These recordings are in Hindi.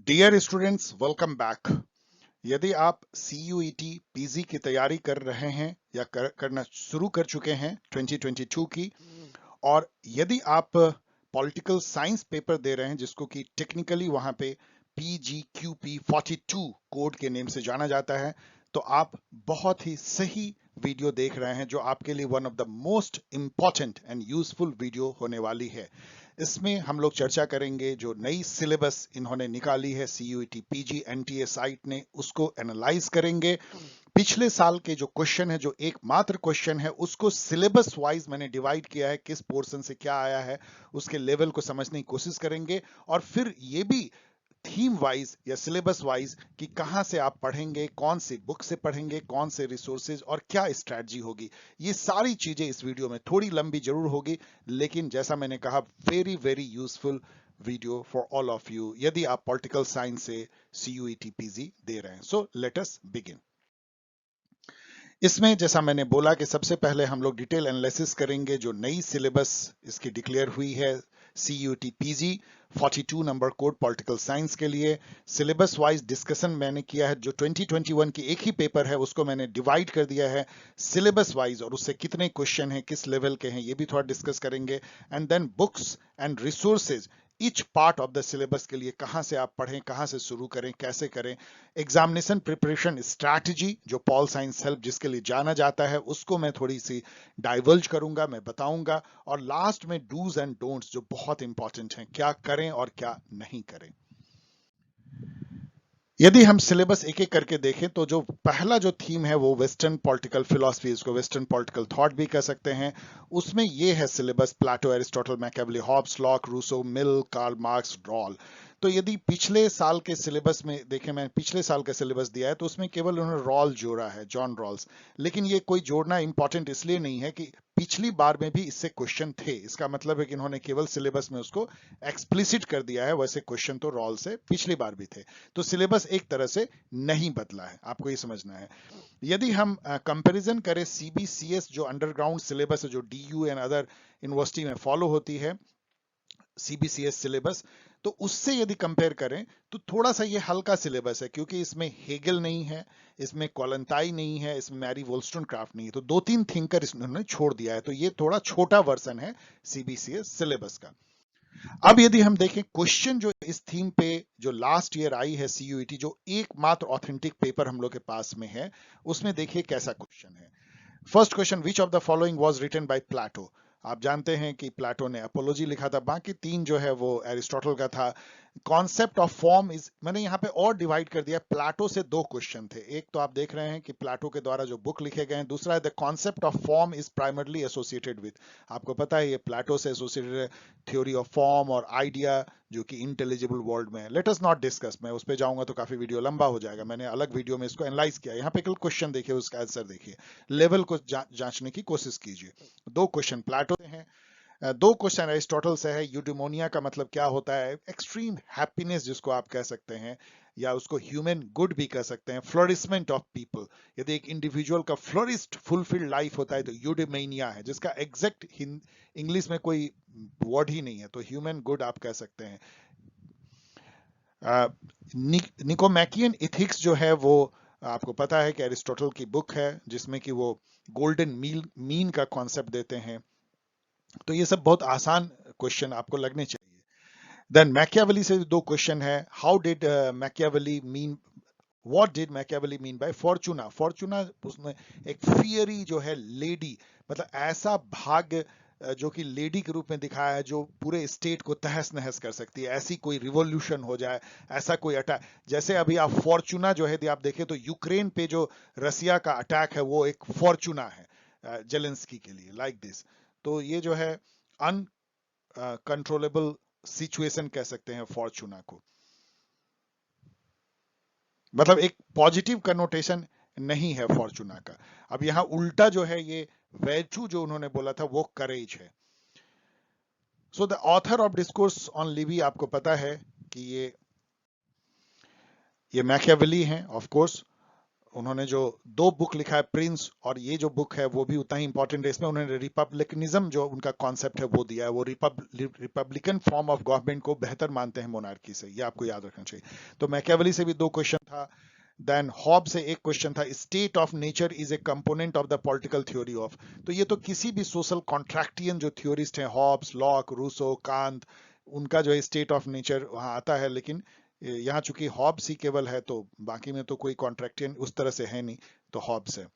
Dear students, welcome back. यदि आप CUET PG की तैयारी कर रहे हैं या करना शुरू कर चुके हैं 2022 की, और यदि आप पॉलिटिकल साइंस पेपर दे रहे हैं जिसको कि टेक्निकली वहां पे PGQP 42 कोड के नेम से जाना जाता है, तो आप बहुत ही सही वीडियो देख रहे हैं जो आपके लिए one of the most important and useful video होने वाली है। इसमें हम लोग चर्चा करेंगे जो नई सिलेबस इन्होंने निकाली है CUET PG NTA साइट ने, उसको एनालाइज करेंगे। पिछले साल के जो क्वेश्चन है, जो एकमात्र क्वेश्चन है, उसको सिलेबस वाइज मैंने डिवाइड किया है, किस पोर्शन से क्या आया है उसके लेवल को समझने की कोशिश करेंगे। और फिर ये भी थीम वाइज या सिलेबस वाइज कि कहां से आप पढ़ेंगे, कौन सी बुक से पढ़ेंगे, कौन से रिसोर्सेज और क्या स्ट्रैटेजी होगी। ये सारी चीजें इस वीडियो में, थोड़ी लंबी जरूर होगी लेकिन जैसा मैंने कहा, very very useful video for all of you यदि आप पॉलिटिकल साइंस से CUET PG दे रहे हैं। So let us begin. इसमें जैसा मैंने बोला कि सबसे पहले हम लोग डिटेल एनालिसिस करेंगे जो नई सिलेबस इसकी डिक्लेयर हुई है CUET PG 42 number code political science के लिए। सिलेबस वाइज डिस्कशन मैंने किया है, जो 2021 की एक ही पेपर है उसको मैंने डिवाइड कर दिया है सिलेबस वाइज, और उससे कितने क्वेश्चन हैं, किस लेवल के हैं, ये भी थोड़ा डिस्कस करेंगे। And then books and resources, each part of the syllabus के लिए कहां से आप पढ़ें, कहां से शुरू करें, कैसे करें। एग्जामिनेशन प्रिपरेशन स्ट्रैटेजी जो पॉल साइंस हेल्प जिसके लिए जाना जाता है, उसको मैं थोड़ी सी डाइवर्ज करूंगा, मैं बताऊंगा। और लास्ट में डूज एंड डोंट्स जो बहुत इंपॉर्टेंट हैं, क्या करें और क्या नहीं करें। यदि हम सिलेबस एक एक करके देखें तो जो पहला जो थीम है वो वेस्टर्न पॉलिटिकल फिलॉसफी, इसको वेस्टर्न पॉलिटिकल थॉट भी कह सकते हैं। उसमें ये है syllabus Plato, Aristotle, Machiavelli, Hobbes, Locke, Rousseau, Mill, Karl Marx, Rawls. तो यदि पिछले साल के सिलेबस में देखें, मैं पिछले साल का सिलेबस दिया है तो उसमें केवल उन्होंने रॉल जोड़ा है, जॉन रॉल्स। लेकिन ये कोई जोड़ना इंपॉर्टेंट इसलिए नहीं है कि पिछली बार में भी इससे क्वेश्चन थे, इसका मतलब है कि इन्होंने केवल सिलेबस में उसको एक्सप्लिसिट कर दिया है, वैसे क्वेश्चन तो रॉल से पिछली बार भी थे। तो सिलेबस एक तरह से नहीं बदला है, आपको ये समझना है। यदि हम कंपैरिजन करें CBCS जो अंडरग्राउंड सिलेबस है, जो DU एंड अदर यूनिवर्सिटी में फॉलो होती है, CBCS सिलेबस, तो उससे यदि कंपेयर करें तो थोड़ा सा ये हल्का सिलेबस है, क्योंकि इसमें हेगल नहीं है, इसमें कोलंताई नहीं है, इसमें मैरी वोल्स्टोनक्राफ्ट नहीं है, तो दो तीन थिंकर इन्होंने छोड़ दिया है। तो ये थोड़ा छोटा वर्जन है CBCS सिलेबस का। अब यदि हम देखें क्वेश्चन जो इस थीम पे जो लास्ट ईयर आई है CUET, जो एकमात्र ऑथेंटिक पेपर हम लोग के पास में है, उसमें देखिए कैसा क्वेश्चन है। First question, which of the following was written by Plato. आप जानते हैं कि प्लेटो ने अपोलॉजी लिखा था, बाकी तीन जो है वो एरिस्टोटल का था। कॉन्सेप्ट ऑफ फॉर्म इज, मैंने यहाँ पे और डिवाइड कर दिया, प्लेटो से दो क्वेश्चन थे। एक तो आप देख रहे हैं कि प्लेटो के द्वारा जो बुक लिखे गए हैं, दूसरा है the concept of form is primarily associated with. आपको पता है ये प्लेटो से एसोसिएटेड है, थ्योरी ऑफ फॉर्म और आइडिया जो कि इंटेलिजिबल वर्ल्ड में है। लेट अस नॉट डिस्कस, मैं उस पर जाऊंगा तो काफी वीडियो लंबा हो जाएगा, मैंने अलग वीडियो में इसको एनालाइज किया। यहाँ पे केवल क्वेश्चन देखिए, उसका आंसर देखिए, लेवल को जांचने की कोशिश कीजिए। दो क्वेश्चन प्लेटो से हैं, दो क्वेश्चन एरिस्टोटल से है। यूडेमोनिया का मतलब क्या होता है, एक्सट्रीम हैप्पीनेस जिसको आप कह सकते हैं, या उसको ह्यूमन गुड भी कह सकते हैं, फ्लोरिशमेंट ऑफ पीपल। यदि एक इंडिविजुअल का फ्लोरिस्ड फुलफिल्ड लाइफ होता है तो यूडेमेनिया है, जिसका एग्जैक्ट इंग्लिश में कोई वर्ड ही नहीं है, तो ह्यूमन गुड आप कह सकते हैं। निकोमैकियन इथिक्स जो है वो आपको पता है कि एरिस्टोटल की बुक है, जिसमें कि वो गोल्डन मीन का कॉन्सेप्ट देते हैं। तो ये सब बहुत आसान क्वेश्चन आपको लगने चाहिए। देन मैकियावेली से दो क्वेश्चन है, how did Machiavelli mean, what did Machiavelli mean by Fortuna. Fortuna उसने एक फियरी जो है लेडी, मतलब ऐसा भाग्य जो कि लेडी के रूप में दिखाया है, जो पूरे स्टेट को तहस नहस कर सकती है, ऐसी कोई रिवॉल्यूशन हो जाए, ऐसा कोई अटैक। जैसे अभी आप फॉर्चूना जो है, यदि आप देखें तो यूक्रेन पे जो रसिया का अटैक है वो एक फॉर्चूना है जेलेंस्की के लिए, लाइक दिस। तो ये जो है अनकंट्रोलेबल सिचुएशन कह सकते हैं फॉर्चूना को, मतलब एक पॉजिटिव कनोटेशन नहीं है फॉर्चूना का। अब यहां उल्टा जो है, ये वैचू जो उन्होंने बोला था वो करेज है। So the author of discourse on Levi, आपको पता है कि ये मैकियावेली हैं ऑफ कोर्स। उन्होंने जो 2 बुक लिखा है, प्रिंस और ये जो बुक है वो भी उतना ही इंपॉर्टेंट है। इसमें उन्होंने रिपब्लिकनिज्म जो उनका कॉन्सेप्ट है वो दिया है। वो रिपब्लिकन फॉर्म ऑफ गवर्नमेंट को बेहतर मानते हैं मोनार्की से, ये आपको याद रखना चाहिए। तो मैकियावेली से भी 2 क्वेश्चन था। देन हॉब से एक क्वेश्चन था, state of nature is a component of the political theory of. तो ये तो किसी भी सोशल कॉन्ट्रैक्टियन जो थ्योरिस्ट हैं, हॉब्स, लॉक, रूसो, कांत, उनका जो है स्टेट ऑफ नेचर वहां आता है। लेकिन यहाँ चूंकि हॉब्स ही केवल है तो बाकी में तो कोई कॉन्ट्रैक्टियन उस तरह से है नहीं, तो हॉब्स है।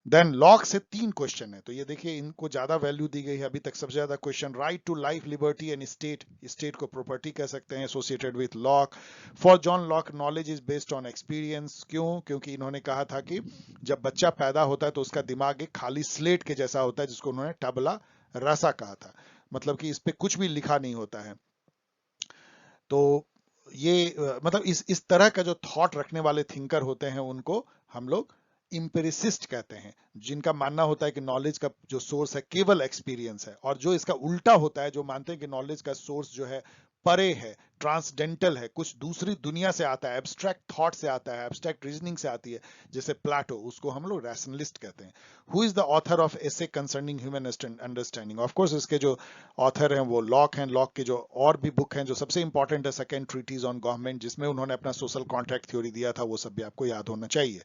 देन लॉक से 3 क्वेश्चन है, तो ये देखिए इनको ज्यादा वैल्यू दी गई है अभी तक। सबसे ज्यादा question, right to life, liberty and state, state को प्रॉपर्टी कह सकते हैं, associated with Locke. For John Locke knowledge is based on experience. क्यों? क्योंकि इन्होंने कहा था कि जब बच्चा पैदा होता है तो उसका दिमाग एक खाली स्लेट के जैसा होता है, जिसको उन्होंने टबला रसा कहा था, मतलब कि इस पे कुछ भी लिखा नहीं होता है। तो ये मतलब इस तरह का जो थॉट रखने वाले थिंकर होते हैं उनको हम लोग इम्पेरिसिस्ट कहते हैं, जिनका मानना होता है कि नॉलेज का जो सोर्स है केवल एक्सपीरियंस है। और जो इसका उल्टा होता है, जो मानते हैं कि नॉलेज का सोर्स जो है परे है, ट्रांसडेंटल है, कुछ दूसरी दुनिया से आता है, एब्स्ट्रैक्ट थॉट से आता है, एब्स्ट्रैक्ट रीजनिंग से आती है, जैसे प्लाटो, उसको हम लोग रैशनलिस्ट कहते हैं। Who is the author of essay concerning human understanding? Of course इसके जो ऑथर हैं वो लॉक हैं। लॉक की जो और भी बुक हैं, जो सबसे इंपॉर्टेंट है सेकेंड ट्रीटीज ऑन गवर्नमेंट, जिसमें उन्होंने अपना सोशल कॉन्ट्रैक्ट थ्योरी दिया था, वो सब भी आपको याद होना चाहिए।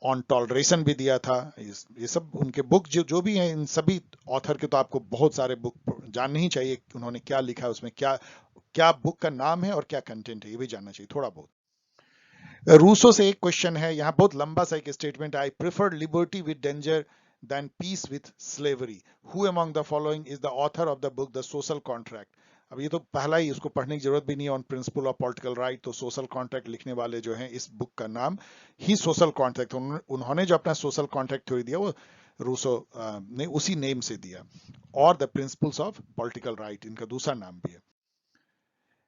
ऑन टॉलरेशन भी दिया था। ये सब उनके बुक जो भी हैं, इन सभी ऑथर के तो आपको बहुत सारे बुक जानने ही चाहिए कि उन्होंने क्या लिखा है, उसमें क्या क्या बुक का नाम है और क्या कंटेंट है, ये भी जानना चाहिए थोड़ा बहुत। रूसो से एक क्वेश्चन है, यहाँ बहुत लंबा सा एक statement, I prefer liberty with danger than peace with slavery. Who among the following is the author of the book the social contract? अब ये तो पहला ही, उसको पढ़ने की जरूरत भी नहीं है, on principle of political right. तो सोशल कॉन्ट्रैक्ट लिखने वाले जो हैं, इस बुक का नाम ही सोशल कॉन्ट्रैक्ट, उन्होंने जो अपना सोशल कॉन्ट्रैक्ट थ्योरी दिया वो रूसो ने उसी नेम से दिया। और the principles of political right इनका दूसरा नाम भी है।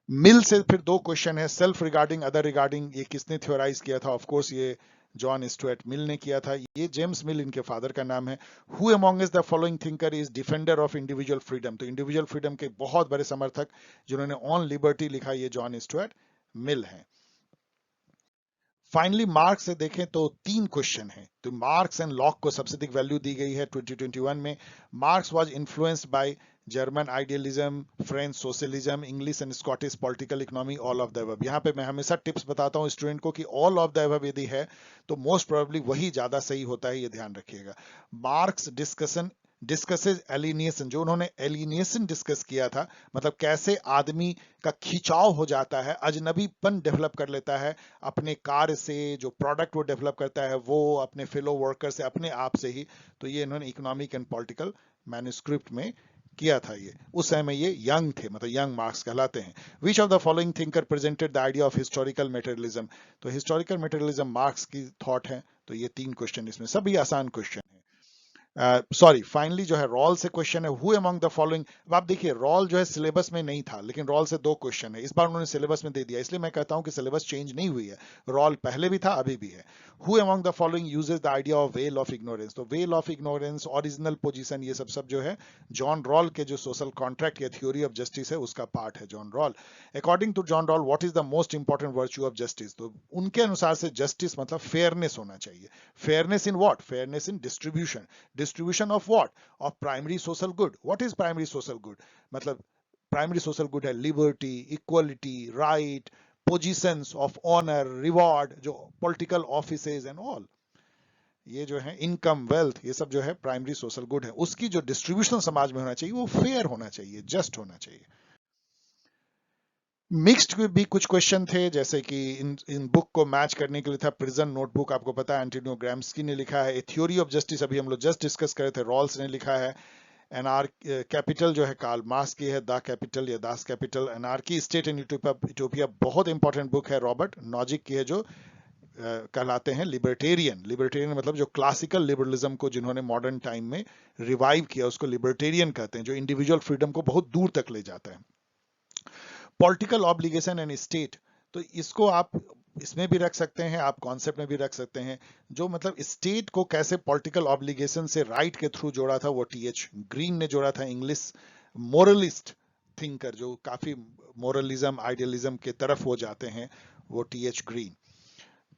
मिल से फिर 2 क्वेश्चन है, सेल्फ रिगार्डिंग, अदर रिगार्डिंग, ये किसने थ्योराइज किया था? ऑफ कोर्स ये जॉन स्टुअर्ट मिल ने किया था। ये जेम्स मिल इनके फादर का नाम है। Who amongst the following thinker is defender of individual freedom? तो इंडिविजुअल फ्रीडम के बहुत बड़े समर्थक जिन्होंने ऑन लिबर्टी लिखा, ये जॉन स्टुअर्ट मिल है। फाइनली मार्क्स से देखें तो 3 क्वेश्चन है। तो मार्क्स एंड लॉक को सबसे अधिक वैल्यू दी गई है 2021 में। Marks was influenced by German idealism, French socialism, English and Scottish political economy, all of the above. यहाँ पे मैं हमेशा टिप्स बताता हूँ स्टूडेंट को कि ऑल ऑफ द अबव यदि है तो मोस्ट प्रोबेबली वही ज्यादा सही होता है, ये ध्यान रखिएगा। मार्क्स डिस्कसेज एलिनिएशन, जो उन्होंने एलिनिएशन डिस्कस किया था, मतलब कैसे आदमी का खिंचाव हो जाता है, अजनबीपन डेवलप कर लेता है अपने कार्य से, जो प्रोडक्ट वो डेवलप करता है वो अपने फेलो वर्कर से, अपने आप से ही। तो ये इन्होंने इकोनॉमिक एंड पॉलिटिकल मैन्युस्क्रिप्ट में किया था। ये उस समय ये यंग थे, मतलब यंग मार्क्स कहलाते हैं। विच of the following thinker presented the idea of historical materialism? तो हिस्टोरिकल मेटेरियलिज्म मार्क्स की थॉट है। तो ये 3 क्वेश्चन इसमें सभी आसान क्वेश्चन है। सॉरी, फाइनली जो है रॉल से क्वेश्चन है, हु अमंग द फॉलोइंग। अब आप देखिए रॉल जो है सिलेबस में नहीं था, लेकिन रॉल से 2 क्वेश्चन है, इस बार उन्होंने सिलेबस में दे दिया, इसलिए मैं कहता हूं कि सिलेबस चेंज नहीं हुई है, रॉल पहले भी था अभी भी है। Who among the following uses the idea of veil of ignorance? तो veil of ignorance, original position, ये सब जो है जॉन रॉल के जो सोशल कॉन्ट्रैक्ट या थ्योरी ऑफ जस्टिस है उसका पार्ट है John Rawls. According to John Rawls what is the most important virtue of justice? तो उनके अनुसार से जस्टिस मतलब फेयरनेस होना चाहिए। Fairness in what? Fairness in distribution. Distribution of what? Of primary social good. What is primary social good? मतलब प्राइमरी सोशल गुड है liberty, equality, right, positions of honour, reward, जो पॉलिटिकल ऑफिसेज एंड ऑल, ये जो है इनकम, वेल्थ, ये सब जो है प्राइमरी सोशल गुड है। उसकी जो डिस्ट्रीब्यूशन समाज में होना चाहिए वो फेयर होना चाहिए, जस्ट होना चाहिए। मिक्स्ड भी कुछ क्वेश्चन थे, जैसे कि इन बुक को मैच करने के लिए था प्रिजन नोटबुक, आपको पता है एंटोनियो ग्राम्स्की ने लिखा है। ए थ्योरी ऑफ जस्टिस अभी हम लोग जस्ट डिस्कस करे थे, रॉल्स ने लिखा है। कैपिटल जो है कार्ल मार्क्स की है, द कैपिटल या Das Kapital. Anarchy state and utopia बहुत इंपॉर्टेंट बुक है, रॉबर्ट नॉजिक की है, जो कहलाते हैं लिबर्टेरियन। लिबर्टेरियन मतलब जो क्लासिकल लिबरलिज्म को जिन्होंने मॉडर्न टाइम में रिवाइव किया, उसको लिबर्टेरियन कहते हैं, जो इंडिविजुअल फ्रीडम को बहुत दूर तक ले जाता है। पॉलिटिकल ऑब्लिगेशन एंड स्टेट, तो इसको आप इसमें भी रख सकते हैं, आप कॉन्सेप्ट में भी रख सकते हैं, जो मतलब स्टेट को कैसे पॉलिटिकल ऑब्लिगेशन से राइट के थ्रू जोड़ा था, वो टीएच ग्रीन ने जोड़ा था, इंग्लिश मोरलिस्ट थिंकर, जो काफी मोरलिज्म आइडियलिज्म के तरफ हो जाते हैं, वो टीएच ग्रीन।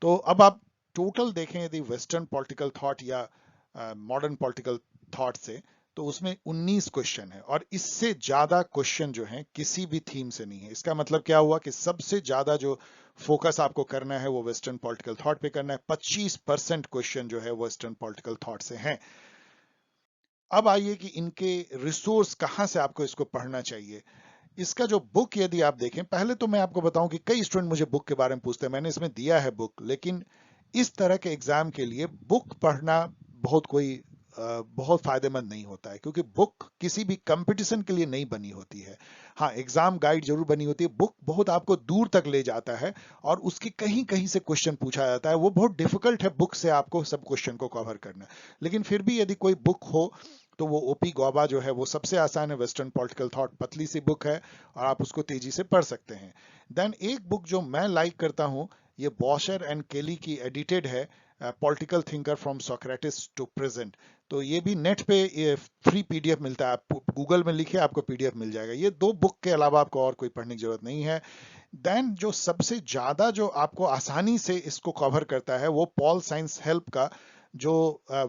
तो अब आप टोटल देखें यदि वेस्टर्न पॉलिटिकल थॉट या मॉडर्न पॉलिटिकल थॉट से, तो उसमें 19 क्वेश्चन है और इससे ज्यादा क्वेश्चन जो हैं किसी भी थीम से नहीं है। इसका मतलब क्या हुआ कि सबसे ज्यादा जो फोकस आपको करना है वो वेस्टर्न पॉलिटिकल थॉट पे करना है। 25% क्वेश्चन जो है वेस्टर्न पॉलिटिकल थॉट से हैं। अब आइए कि इनके रिसोर्स कहां से आपको इसको पढ़ना चाहिए। इसका जो बुक यदि आप देखें, पहले तो मैं आपको बताऊं कि कई स्टूडेंट मुझे बुक के बारे में पूछते हैं, मैंने इसमें दिया है बुक, लेकिन इस तरह के एग्जाम के लिए बुक पढ़ना बहुत फायदेमंद नहीं होता है, क्योंकि बुक किसी भी कंपटीशन के लिए नहीं बनी होती है। हाँ, एग्जाम गाइड जरूर बनी होती है। बुक बहुत आपको दूर तक ले जाता है और उसके कहीं कहीं से क्वेश्चन पूछा जाता है। वो बहुत डिफिकल्ट है बुक से आपको सब क्वेश्चन को कवर करना, लेकिन फिर भी यदि कोई बुक हो तो वो ओपी गौबा जो है वो सबसे आसान है। वेस्टर्न पॉलिटिकल थॉट पतली सी बुक है और आप उसको तेजी से पढ़ सकते हैं। देन एक बुक जो मैं लाइक करता हूं, ये बॉशर एंड केली की एडिटेड है, political thinker from Socrates to present. तो ये भी नेट पे ये फ्री पीडीएफ मिलता है, आप गूगल में लिखिए आपको पीडीएफ मिल जाएगा। ये दो बुक के अलावा आपको और कोई पढ़ने की जरूरत नहीं है। देन जो सबसे ज्यादा जो आपको आसानी से इसको कवर करता है वो पॉल साइंस हेल्प का जो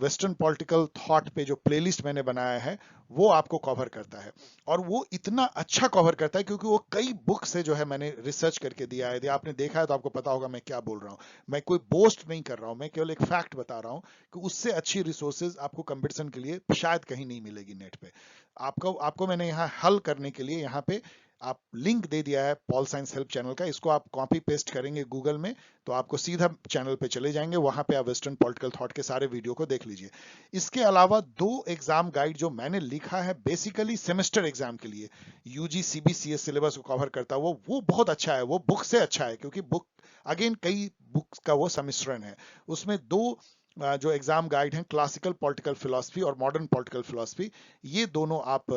वेस्टर्न पॉलिटिकल थॉट पे जो प्लेलिस्ट मैंने बनाया है वो आपको कवर करता है। और वो इतना अच्छा कवर करता है क्योंकि वो कई बुक से जो है मैंने रिसर्च करके दिया है। यदि आपने देखा है तो आपको पता होगा मैं क्या बोल रहा हूँ। मैं कोई बोस्ट नहीं कर रहा हूँ, मैं केवल एक फैक्ट बता रहा हूँ कि उससे अच्छी रिसोर्सेज आपको कंपटीशन के लिए शायद कहीं नहीं मिलेगी नेट पे। आपको आपको मैंने यहाँ हल करने के लिए यहाँ पे आप लिंक दे दिया है पॉल साइंस हेल्प चैनल का। इसको आप कॉपी पेस्ट करेंगे गूगल में तो आपको सीधा चैनल पे चले जाएंगे, वहां पे आप वेस्टर्न पॉलिटिकल थॉट के सारे वीडियो को देख लीजिए। इसके अलावा दो एग्जाम गाइड जो मैंने लिखा है बेसिकली सेमेस्टर एग्जाम के लिए, यूजी सीबीसीएस सिलेबस को कवर करता है, वो बहुत अच्छा है। वो बुक से अच्छा है क्योंकि बुक अगेन कई बुक्स का वो सम्मिश्रण है। उसमें दो जो एग्जाम गाइड हैं, क्लासिकल पॉलिटिकल फिलॉसफी और मॉडर्न पॉलिटिकल फिलॉसफी, ये दोनों आप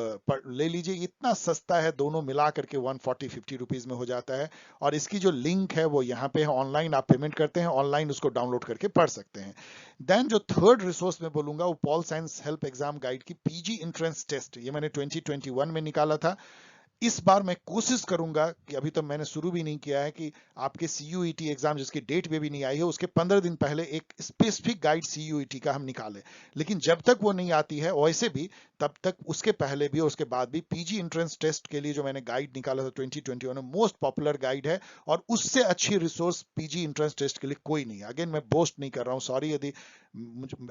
ले लीजिए। इतना सस्ता है, दोनों मिला करके 140-50 रुपीज में हो जाता है। और इसकी जो लिंक है वो यहाँ पे है, ऑनलाइन आप पेमेंट करते हैं, ऑनलाइन उसको डाउनलोड करके पढ़ सकते हैं। देन जो थर्ड रिसोर्स मैं बोलूंगा वो pol science help exam guide की पीजी एंट्रेंस टेस्ट, ये मैंने 2021 में निकाला था। इस बार मैं कोशिश करूंगा कि अभी तो मैंने शुरू भी नहीं किया है कि आपके सीयूईटी एग्जाम जिसकी डेट भी नहीं आई है उसके 15 दिन पहले एक स्पेसिफिक गाइड सीयूईटी का हम निकालें। लेकिन जब तक वो नहीं आती है वैसे भी तब तक उसके पहले भी और उसके बाद भी पीजी एंट्रेंस टेस्ट के लिए जो मैंने गाइड निकाला था 2021 में, मोस्ट पॉपुलर गाइड है और उससे अच्छी रिसोर्स पीजी एंट्रेंस टेस्ट के लिए कोई नहीं है। अगेन मैं बोस्ट नहीं कर रहा हूँ, सॉरी यदि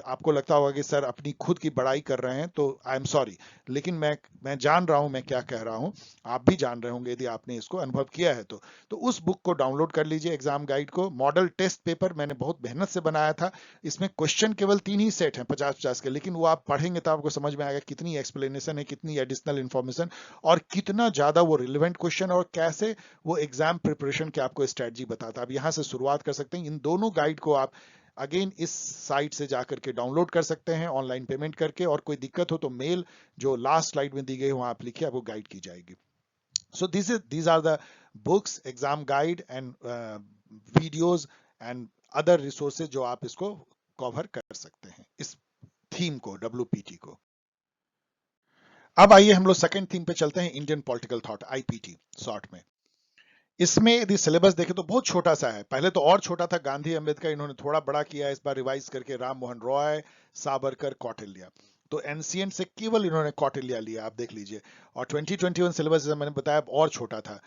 आपको लगता होगा कि सर अपनी खुद की बड़ाई कर रहे हैं, तो आई एम सॉरी, लेकिन मैं जान रहा हूं मैं क्या कह रहा हूं। आप भी जान रहे होंगे यदि आपने इसको अनुभव किया है तो उस बुक को डाउनलोड कर लीजिए, एग्जाम गाइड को। मॉडल टेस्ट पेपर मैंने बहुत मेहनत से बनाया था। इसमें क्वेश्चन केवल 3 ही सेट हैं 50-50 के, लेकिन वो आप पढ़ेंगे तो आपको समझ में आएगा कितनी एक्सप्लेनेशन है, कितनी एडिशनल इंफॉर्मेशन और कितना ज्यादा वो रिलेवेंट क्वेश्चन और कैसे वो एग्जाम प्रिपरेशन की आपको स्ट्रेटजी बताता है। आप यहां से शुरुआत कर सकते हैं। इन दोनों गाइड को आप अगेन इस साइट से जाकर के डाउनलोड कर सकते हैं ऑनलाइन पेमेंट करके, और कोई दिक्कत हो तो मेल जो लास्ट स्लाइड में दी गई वहां आप लिखिए, आपको गाइड की जाएगी। So these are the books, exam guide and videos and other resources जो आप इसको कवर कर सकते हैं इस थीम को, WPT को। अब आइए हम लोग सेकंड थीम पे चलते हैं, Indian political thought, IPT short में। इसमें यदि सिलेबस देखें तो बहुत छोटा सा है। पहले तो और छोटा था, गांधी अंबेडकर इन्होंने थोड़ा बड़ा किया, इस बार रिवाइज करके राम मोहन रॉय, सावरकर, कौटिल्य। तो एनसीएन से केवल इन्होंने कौटिल्य लिया, आप देख लीजिए। और 2021 सिलेबस जैसे मैंने बताया और छोटा था।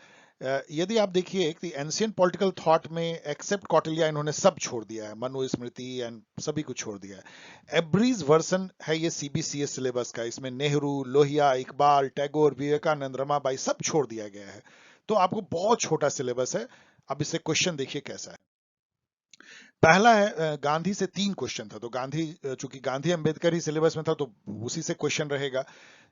यदि आप देखिए कि एंशियंट पॉलिटिकल थॉट में एक्सेप्ट कौटिल्य इन्होंने सब छोड़ दिया है, मनुस्मृति एंड सभी कुछ छोड़ दिया है। एब्रीज वर्सन है ये सीबीसीएस सिलेबस का, इसमें नेहरू, लोहिया, इकबाल, टैगोर, विवेकानंद, रमाबाई सब छोड़ दिया गया है। तो आपको बहुत छोटा सिलेबस है। अब इससे क्वेश्चन देखिए कैसा है। पहला है गांधी से 3 क्वेश्चन था, तो गांधी चूंकि गांधी अंबेडकर ही सिलेबस में था तो उसी से क्वेश्चन रहेगा।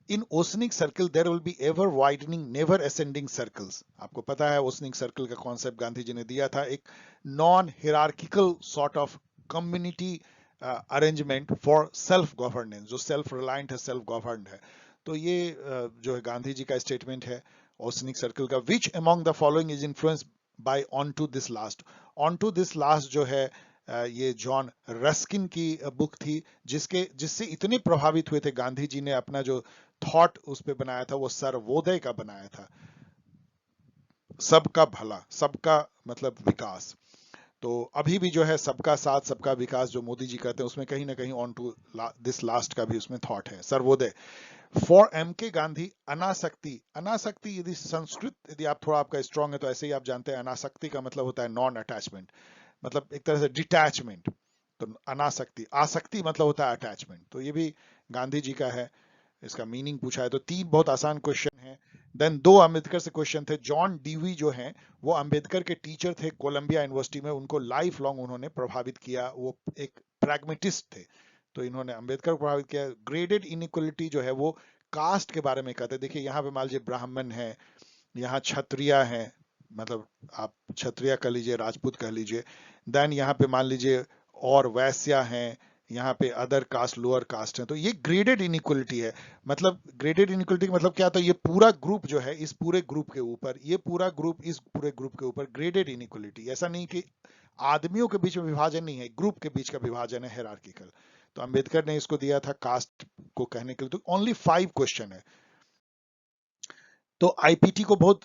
In oceanic circle there will be ever widening never ascending circles. आपको पता है ओसनिक सर्कल का कॉन्सेप्ट गांधी जी ने दिया था, एक non hierarchical sort of community arrangement for self governance, जो सेल्फ रिलायंट है, सेल्फ गवर्नड है। तो ये जो है गांधी जी का स्टेटमेंट है ओसनिक सर्कल का। Which among the following is influenced by unto this last. Unto this last जो है ये जॉन रस्किन की बुक थी, जिससे इतने प्रभावित हुए थे गांधी जी ने, अपना जो थॉट उस पे बनाया था वो सर्वोदय का बनाया था, सबका भला, सबका मतलब विकास। तो अभी भी जो है सबका साथ सबका विकास जो मोदी जी करते हैं उसमें कहीं ना कहीं ऑन टू दिस लास्ट का भी उसमें थॉट है। सर्वोदय फॉर एम के गांधी अनासक्ति, अनासक्ति यदि संस्कृत यदि आप थोड़ा आपका स्ट्रांग है तो ऐसे ही आप जानते हैं अनासक्ति का मतलब होता है नॉन अटैचमेंट, मतलब एक तरह से डिटैचमेंट। तो अनासक्ति, आसक्ति मतलब होता है अटैचमेंट, तो ये भी गांधी जी का है। इसका मीनिंग पूछा है तो तीन बहुत आसान क्वेश्चन है। देन दो अम्बेडकर से क्वेश्चन थे। जॉन डीवी जो हैं वो अम्बेडकर के टीचर थे कोलंबिया यूनिवर्सिटी में, उनको लाइफ लॉन्ग उन्होंने प्रभावित किया, वो एक प्रैग्मेटिस्ट थे, तो इन्होंने अम्बेडकर को प्रभावित किया। ग्रेडेड इनइक्वलिटी जो है वो कास्ट के बारे में कहते हैं। देखिए यहाँ पे मान लीजिए ब्राह्मण है, यहाँ क्षत्रिय है, मतलब आप क्षत्रिय कह लीजिए, राजपूत कह लीजिए। देन यहाँ पे मान लीजिए और वैश्या हैं, यहाँ पे अदर कास्ट लोअर कास्ट है, तो ये ग्रेडेड इनइक्वलिटी है। मतलब ग्रेडेड इनइक्वलिटी मतलब क्या था, ये पूरा ग्रुप जो है इस पूरे ग्रुप के ऊपर, ये पूरा ग्रुप इस पूरे ग्रुप के ऊपर, ग्रेडेड इनइक्वलिटी। ऐसा नहीं कि आदमियों के बीच में विभाजन नहीं है, ग्रुप के बीच का विभाजन है, हायरार्किकल। तो अंबेडकर ने इसको दिया था कास्ट को कहने के लिए। तो ओनली 5 क्वेश्चन है, तो आईपीटी को बहुत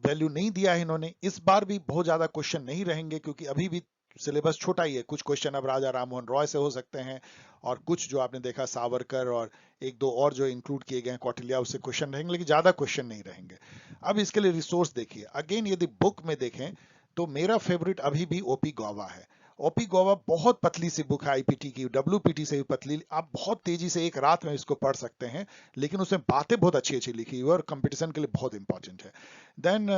वैल्यू नहीं दिया है इन्होंने। इस बार भी बहुत ज्यादा क्वेश्चन नहीं रहेंगे क्योंकि अभी भी सिलेबस छोटा ही है। कुछ क्वेश्चन अब राजा राममोहन रॉय से हो सकते हैं, और कुछ जो आपने देखा सावरकर और एक दो और जो इंक्लूड किए गए हैं कौटिल्या, उससे क्वेश्चन रहेंगे, लेकिन ज्यादा क्वेश्चन नहीं रहेंगे। अब इसके लिए रिसोर्स देखिए, अगेन यदि बुक में देखें तो मेरा फेवरेट अभी भी ओपी गौवा है। ओपी गौवा बहुत पतली सी बुक है आईपीटी की, डब्ल्यूपीटी से भी पतली, आप बहुत तेजी से एक रात में इसको पढ़ सकते हैं, लेकिन उसमें बातें बहुत अच्छी अच्छी लिखी हुई है और कंपटीशन के लिए बहुत इंपॉर्टेंट है। देन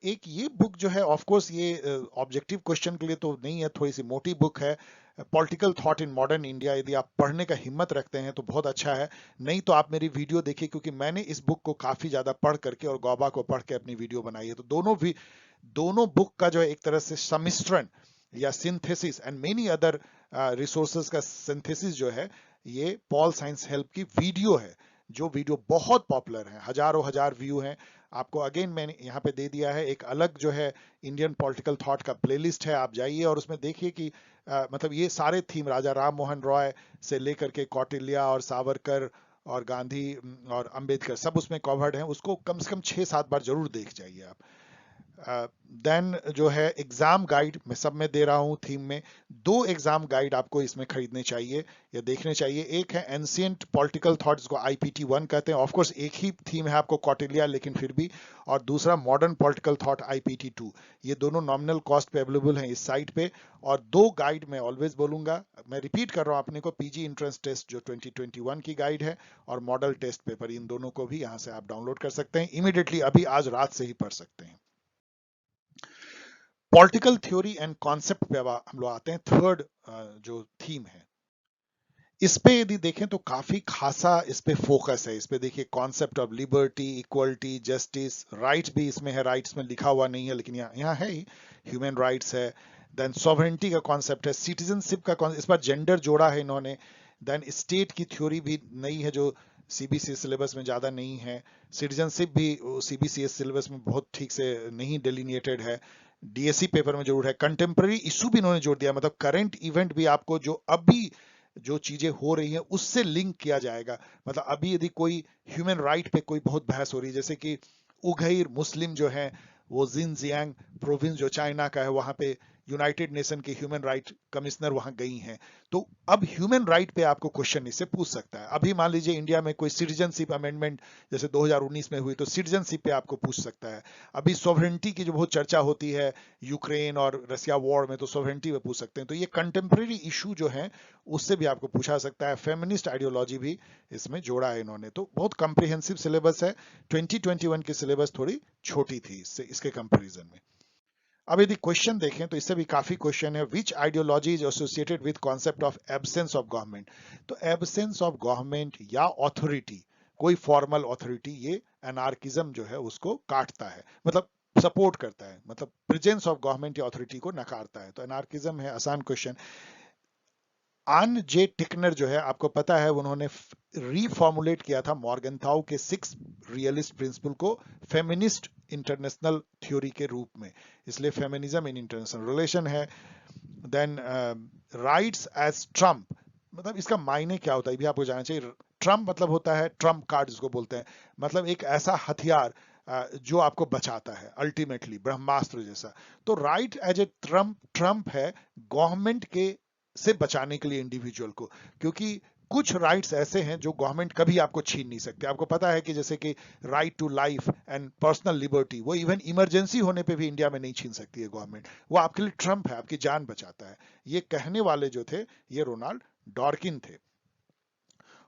एक ये बुक जो है, ऑफ कोर्स ये ऑब्जेक्टिव क्वेश्चन के लिए तो नहीं है, थोड़ी सी मोटी बुक है, political thought in modern India. यदि आप पढ़ने का हिम्मत रखते हैं तो बहुत अच्छा है, नहीं तो आप मेरी वीडियो देखिए, क्योंकि मैंने इस बुक को काफी ज्यादा पढ़ करके और गौबा को पढ़ के अपनी वीडियो बनाई है। तो दोनों बुक का जो है एक तरह से सम्मिश्रण या synthesis and many other resources का सिंथेसिस जो है, ये पॉल साइंस हेल्प की वीडियो है, जो वीडियो बहुत पॉपुलर है, हजारों हजार व्यू हैं। आपको अगेन मैंने यहाँ पे दे दिया है एक अलग जो है इंडियन पॉलिटिकल थॉट का प्लेलिस्ट है, आप जाइए और उसमें देखिए कि मतलब ये सारे थीम राजा राम मोहन रॉय से लेकर के कौटिल्या और सावरकर और गांधी और अंबेडकर सब उसमें कवर्ड हैं। उसको कम से कम 6-7 बार जरूर देख जाइए आप। देन जो है एग्जाम गाइड मैं सब में दे रहा हूं थीम में। दो एग्जाम गाइड आपको इसमें खरीदने चाहिए या देखने चाहिए। एक है एंशिएंट पॉलिटिकल थॉट, जिसको आईपीटी 1 कहते हैं, ऑफ कोर्स एक ही थीम है आपको कौटिल्या, लेकिन फिर भी। और दूसरा मॉडर्न पॉलिटिकल थॉट आईपीटी 2। ये दोनों नॉमिनल कॉस्ट पे अवेलेबल हैं इस साइट पे। और दो गाइड मैं ऑलवेज बोलूंगा, मैं रिपीट कर रहा हूं अपने को, पीजी एंट्रेंस टेस्ट जो 2021 की गाइड है और मॉडल टेस्ट पेपर, इन दोनों को भी यहां से आप डाउनलोड कर सकते हैं इमीडिएटली, अभी आज रात से ही पढ़ सकते हैं। पॉलिटिकल थ्योरी एंड कॉन्सेप्ट पे अब हम लोग आते हैं, थर्ड जो थीम है। इस पे यदि देखें तो काफी खासा इस पे फोकस है। इस पे देखिए concept of liberty, equality, justice, rights भी इसमें है, राइट्स में लिखा हुआ नहीं है लेकिन यहाँ है ही, ह्यूमन राइट्स है। देन सॉवरेंटी का कॉन्सेप्ट है, सिटीजनशिप का कॉन्सेप्ट, इस पर जेंडर जोड़ा है इन्होंने। देन स्टेट की थ्योरी भी नई है जो सीबीसी सिलेबस में ज्यादा नहीं है। सिटीजनशिप भी सीबीसी सिलेबस में बहुत ठीक से नहीं डिलिनिएटेड है, डीएससी पेपर में जरूर है। कंटेम्प्रेरी इशू भी इन्होंने जोड़ दिया, मतलब करंट इवेंट भी आपको जो अभी जो चीजें हो रही हैं उससे लिंक किया जाएगा। मतलब अभी यदि कोई ह्यूमन राइट पे कोई बहुत बहस हो रही है, जैसे कि उगैर मुस्लिम जो है वो जिनजियांग प्रोविंस जो चाइना का है, वहां पे यूनाइटेड नेशन के ह्यूमन राइट कमिश्नर वहां गई हैं। तो अब ह्यूमन राइट पे आपको क्वेश्चन इससे पूछ सकता है। अभी मान लीजिए इंडिया में कोई सिटीजनशिप अमेंडमेंट जैसे 2019 में हुई, तो सिटीजनशिप पे आपको पूछ सकता है। अभी सॉवरेंटी की जो बहुत चर्चा होती है यूक्रेन और रसिया वॉर में, तो सॉवरेंटी पे पूछ सकते हैं। तो ये कंटेम्प्रेरी इशू जो है उससे भी आपको पूछा सकता है। फेमिनिस्ट आइडियोलॉजी भी इसमें जोड़ा है इन्होंने। तो बहुत कॉम्प्रिहेंसिव सिलेबस है। 2021 की सिलेबस थोड़ी छोटी थी इससे, इसके कंपैरिजन में। अब यदि क्वेश्चन देखें तो इससे भी काफी क्वेश्चन है। Which ideology is associated with concept of absence of government. तो एब्सेंस ऑफ गवर्नमेंट या ऑथोरिटी, कोई फॉर्मल ऑथोरिटी, ये एनार्किज्म जो है उसको काटता है, मतलब सपोर्ट करता है, मतलब प्रेजेंस ऑफ गवर्नमेंट या ऑथोरिटी को नकारता है, तो एनार्किज्म है। आसान क्वेश्चन। आन जे टिकनर जो है, आपको पता है उन्होंने रीफॉर्मुलेट किया था मॉर्गनथाउ के 6 रियलिस्ट प्रिंसिपल को फेमिनिस्ट इंटरनेशनल थ्योरी के रूप में, इसलिए फेमिनिज्म इन इंटरनेशनल रिलेशन है। देन राइट्स एज ट्रम्प, मतलब इसका मायने क्या होता है भी आपको जानना चाहिए। ट्रम्प मतलब होता है ट्रम्प कार्ड जिसको बोलते हैं, मतलब एक ऐसा हथियार, जो आपको बचाता है अल्टीमेटली, ब्रह्मास्त्र जैसा। तो राइट एज ए ट्रम्प है गवर्नमेंट के से बचाने के लिए इंडिविजुअल को, क्योंकि कुछ राइट्स ऐसे हैं जो गवर्नमेंट कभी आपको छीन नहीं सकते। आपको पता है कि जैसे कि right to life and personal liberty, वो इवन इमरजेंसी होने पे भी इंडिया में नहीं छीन सकती है गवर्नमेंट। वो आपके लिए ट्रम्प है, आपकी जान बचाता है। ये कहने वाले जो थे ये रोनाल्ड डॉर्किन थे।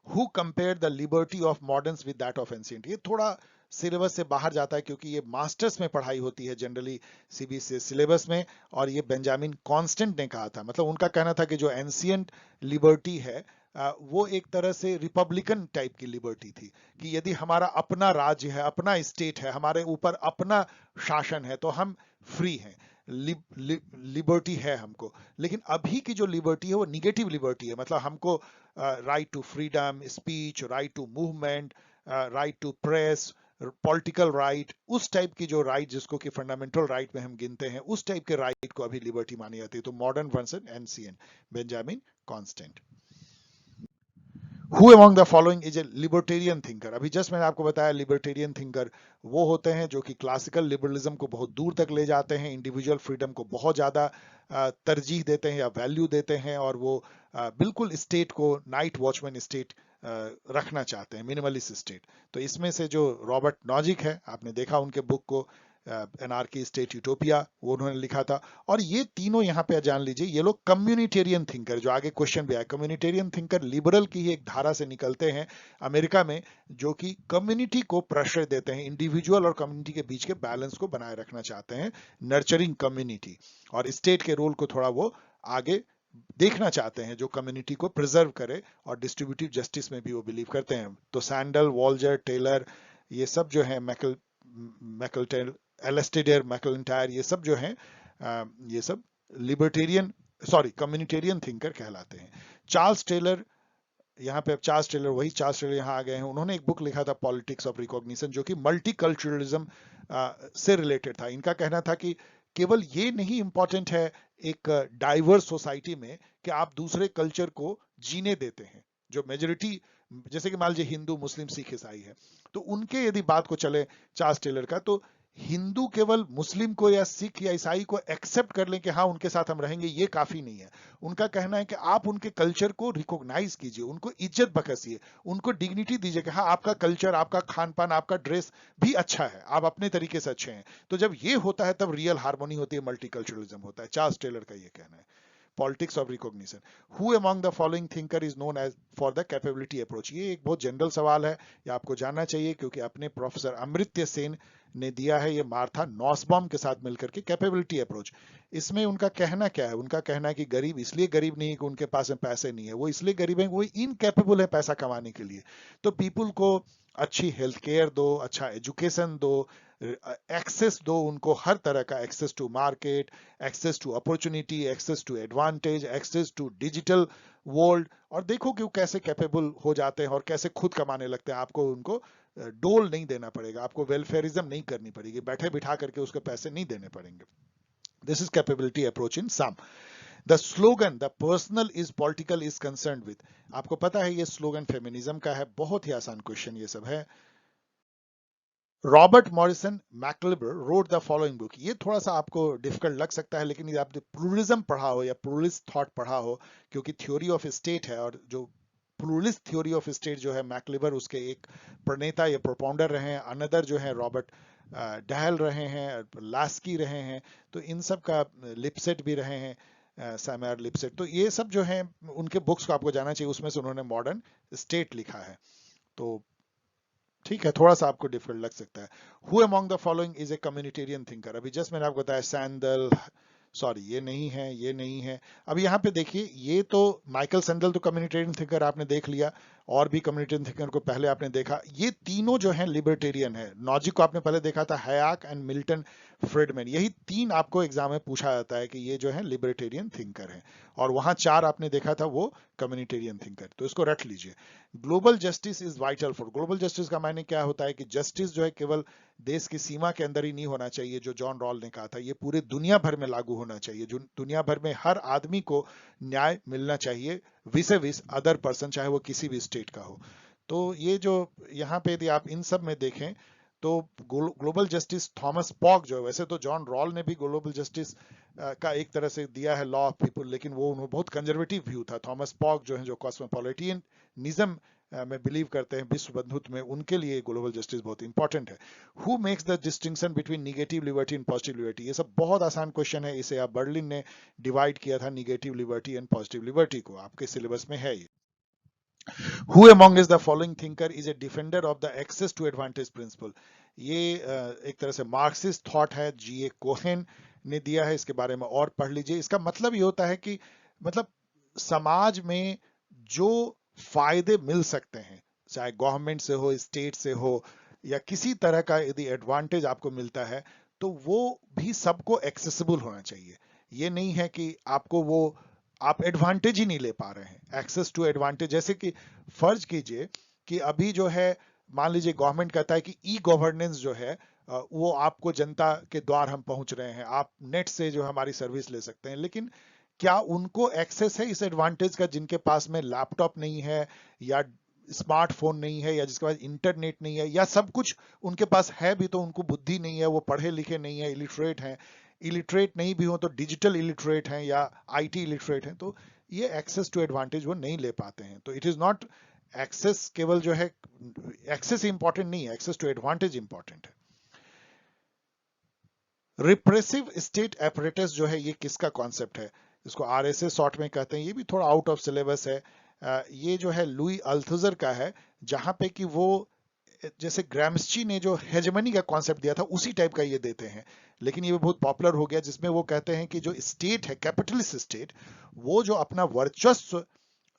Who compare the liberty of मॉडर्न्स with that of ancient. ये थोड़ा सिलेबस से बाहर जाता है क्योंकि ये मास्टर्स में पढ़ाई होती है जनरली सीबीएसई सिलेबस में, और ये बेंजामिन कॉन्स्टेंट ने कहा था। मतलब उनका कहना था कि जो एंशिएंट लिबर्टी है वो एक तरह से रिपब्लिकन टाइप की लिबर्टी थी, कि यदि हमारा अपना राज्य है, अपना स्टेट है, हमारे ऊपर अपना शासन है, तो हम फ्री हैं, लिबर्टी है हमको। लेकिन अभी की जो लिबर्टी है वो निगेटिव लिबर्टी है। मतलब हमको right to freedom speech, right to movement, right to press, political right, उस टाइप की जो राइट जिसको कि फंडामेंटल राइट में हम गिनते हैं, उस टाइप के राइट को अभी लिबर्टी मानी जाती है। तो modern versus NCN, Benjamin constant. Who among the following is a libertarian thinker? अभी जस्ट मैंने आपको बताया लिबर्टेरियन थिंकर वो होते हैं जो कि क्लासिकल लिबरलिज्म को बहुत दूर तक ले जाते हैं, इंडिविजुअल फ्रीडम को बहुत ज्यादा तरजीह देते हैं या वैल्यू देते हैं, और वो बिल्कुल स्टेट को नाइट वॉचमैन स्टेट रखना चाहते हैं, मिनिमलिस्ट स्टेट। तो इसमें से जो रॉबर्ट नॉजिक है, आपने देखा उनके बुक को एनार्की स्टेट यूटोपिया, वो उन्होंने लिखा था। और ये तीनों यहाँ पे जान लीजिए, ये लोग कम्युनिटेरियन थिंकर, जो आगे क्वेश्चन भी आया, कम्युनिटेरियन थिंकर लिबरल की ही एक धारा से निकलते हैं अमेरिका में, जो कि कम्युनिटी को प्रेशर देते हैं, इंडिविजुअल और कम्युनिटी के बीच के बैलेंस को बनाए रखना चाहते हैं, नर्चरिंग कम्युनिटी, और स्टेट के रोल को थोड़ा वो आगे देखना चाहते हैं जो कम्युनिटी को प्रिजर्व करे, और डिस्ट्रीब्यूटिव जस्टिस में भी वो बिलीव करते हैं। तो सैंडल, वॉल्जर, टेलर, ये सब जो है, मैकल एलेस्टेडर, मैकलिंटायर, ये सब जो हैं ये सब लिबर्टेरियन कम्युनिटेरियन थिंकर कहलाते हैं। चार्ल्स टेलर, यहाँ पे चार्ल्स टेलर, वही चार्ल्स टेलर यहाँ आ गए हैं। उन्होंने एक बुक लिखा था पॉलिटिक्स ऑफ रिकॉग्निशन, जो कि मल्टीकल्चरलिज्म से रिलेटेड था। इनका कहना था कि केवल ये नहीं इंपॉर्टेंट है एक डाइवर्स सोसाइटी में कि आप दूसरे कल्चर को जीने देते हैं, जो मेजोरिटी, जैसे कि मान लीजिए हिंदू, मुस्लिम, सिख, ईसाई है, तो उनके यदि बात को चले चार्ल्स टेलर का, तो हिंदू केवल मुस्लिम को या सिख या ईसाई को एक्सेप्ट कर लें कि हाँ उनके साथ हम रहेंगे, ये काफी नहीं है। उनका कहना है कि आप उनके कल्चर को रिकॉग्नाइज कीजिए, उनको इज्जत बख्शिए, उनको डिग्निटी दीजिए कि हाँ आपका कल्चर, आपका खान पान, आपका ड्रेस भी अच्छा है, आप अपने तरीके से अच्छे हैं। तो जब ये होता है तब रियल हार्मोनी होती है, मल्टीकल्चरलिज्म होता है। चार्ल्स टेलर का ये कहना है। Politics of recognition. Who among the following thinker is known as for the capability approach. ये एक बहुत जनरल सवाल है, ये आपको जानना चाहिए, क्योंकि अपने प्रोफेसर अमृत्य सेन ने दिया है ये मार्था नॉसबॉम के साथ मिलकर के कैपेबिलिटी अप्रोच। इसमें उनका कहना क्या है? उनका कहना है कि गरीब इसलिए गरीब नहीं है कि उनके पास में पैसे नहीं है, वो इसलिए गरीब है वो इनकैपेबल है पैसा कमाने के लिए। तो पीपुल को अच्छी हेल्थ केयर दो, अच्छा एजुकेशन दो, एक्सेस दो उनको, हर तरह का access to market, access to opportunity, access to advantage, access to digital world, और देखो कि वो कैसे कैपेबल हो जाते हैं और कैसे खुद कमाने लगते हैं। आपको उनको डोल नहीं देना पड़ेगा, आपको वेलफेयरिज्म नहीं करनी पड़ेगी, बैठे बिठा करके उसके पैसे नहीं देने पड़ेंगे। This is capability approach in sum. The slogan the personal is political is concern with. आपको पता है ये स्लोगन फेमिनिज्म का है। बहुत ही आसान क्वेश्चन ये सब है। रॉबर्ट मॉरिसन मैकलिबर रोट द फॉलोइंग बुक। ये थोड़ा सा आपको डिफिकल्ट लग सकता है, लेकिन यदि आपने प्लूरलिज्म पढ़ा हो या प्लूरलिस्ट थॉट पढ़ा हो, क्योंकि थ्योरी ऑफ स्टेट है, और जो प्लूरलिस्ट थ्योरी ऑफ स्टेट जो है मैकलिबर उसके एक प्रणेता या प्रोपाउंडर रहे हैं। अनदर जो है रॉबर्ट डहल रहे हैं, लास्की रहे हैं, तो इन सब का लिपसेट भी रहे हैं, सैमुअल लिपसेट। तो ये सब जो है उनके बुक्स को आपको जाना चाहिए, उसमें से उन्होंने मॉडर्न स्टेट लिखा है। तो ठीक है, थोड़ा सा आपको डिफिकल्ट लग सकता है। Who among the following is a communitarian thinker. अभी जस्ट मैंने आपको बताया सैंडल, सॉरी ये नहीं है, ये नहीं है। अब यहाँ पे देखिए, ये तो माइकल सैंडल तो कम्युनिटेरियन थिंकर आपने देख लिया, और भी कम्युनिटेरियन थिंकर को पहले आपने देखा। ये तीनों जो हैं लिबर्टेरियन है। नॉजिक को आपने पहले देखा था, हैक एंड मिल्टन फ्रीडमैन, यही तीन आपको एग्जाम में पूछा जाता है कि ये जो है लिबर्टेरियन थिंकर है, और वहां चार आपने देखा था वो कम्युनिटेरियन थिंकर। तो इसको रट लीजिए। Global justice is vital for. Global justice का मायने क्या होता है कि जस्टिस जो है केवल देश की सीमा के अंदर ही नहीं होना चाहिए, जो जॉन रॉल ने कहा था, ये पूरे दुनिया भर में लागू होना चाहिए। जो दुनिया भर में हर आदमी को न्याय मिलना चाहिए विसे विस अदर पर्सन, चाहे वो किसी भी स्टेट का हो। तो ये जो यहाँ पे यदि आप इन सब में देखें तो ग्लोबल जस्टिस थॉमस पॉक जो है, वैसे तो जॉन रॉल ने भी ग्लोबल जस्टिस का एक तरह से दिया है, लॉ ऑफ पीपल, लेकिन वो उन्होंने बहुत कंजर्वेटिव व्यू था। थॉमस पॉक जो है, जो कॉस्मोपॉलिटियनिज्म में बिलीव करते हैं, विश्व बंधुत्व में, उनके लिए ग्लोबल जस्टिस बहुत इंपॉर्टेंट है। Who makes the distinction between negative liberty and positive liberty? ये सब बहुत आसान क्वेश्चन है, इसे आप बर्लिन ने डिवाइड किया था negative liberty and positive liberty को, आपके सिलेबस में है ये। Who among is the following thinker is a defender of the access to advantage principle? ये एक तरह से मार्क्सिस्ट थॉट है, G.A. कोहेन ने दिया है, इसके बारे में और पढ़ लीजिए। इसका मतलब ये होता है कि मतलब समाज में जो फायदे मिल सकते हैं, चाहे गवर्नमेंट से हो, स्टेट से हो, या किसी तरह का यदि एडवांटेज आपको मिलता है, तो वो भी सबको एक्सेसिबल होना चाहिए। ये नहीं है कि आपको वो आप एडवांटेज ही नहीं ले पा रहे हैं, एक्सेस टू एडवांटेज। जैसे कि फर्ज कीजिए कि अभी जो है, मान लीजिए गवर्नमेंट कहता है कि ई गवर्नेंस जो है वो आपको जनता के द्वार हम पहुंच रहे हैं, आप नेट से जो हमारी सर्विस ले सकते हैं, लेकिन क्या उनको एक्सेस है इस एडवांटेज का जिनके पास में लैपटॉप नहीं है, या स्मार्टफोन नहीं है, या जिसके पास इंटरनेट नहीं है, या सब कुछ उनके पास है भी तो उनको बुद्धि नहीं है, वो पढ़े लिखे नहीं है, इलिटरेट हैं, इलिटरेट नहीं भी हो तो डिजिटल इलिटरेट हैं या आईटी इलिटरेट हैं, तो ये एक्सेस टू एडवांटेज वो नहीं ले पाते हैं। तो इट इज नॉट एक्सेस, केवल जो है एक्सेस इंपॉर्टेंट नहीं है, एक्सेस टू एडवांटेज इंपॉर्टेंट है। रिप्रेसिव स्टेट एपरेटस जो है, ये किसका कॉन्सेप्ट है? इसको आरएसएस शॉर्ट में कहते हैं, ये भी थोड़ा आउट ऑफ सिलेबस है। ये जो है लुई अल्थुजर का है, जहां पे कि वो जैसे ग्राम्स्ची ने जो हेजमनी का कॉन्सेप्ट दिया था उसी टाइप का ये देते हैं, लेकिन ये बहुत पॉपुलर हो गया, जिसमें वो कहते हैं कि जो स्टेट है, कैपिटलिस्ट स्टेट, वो जो अपना वर्चस्व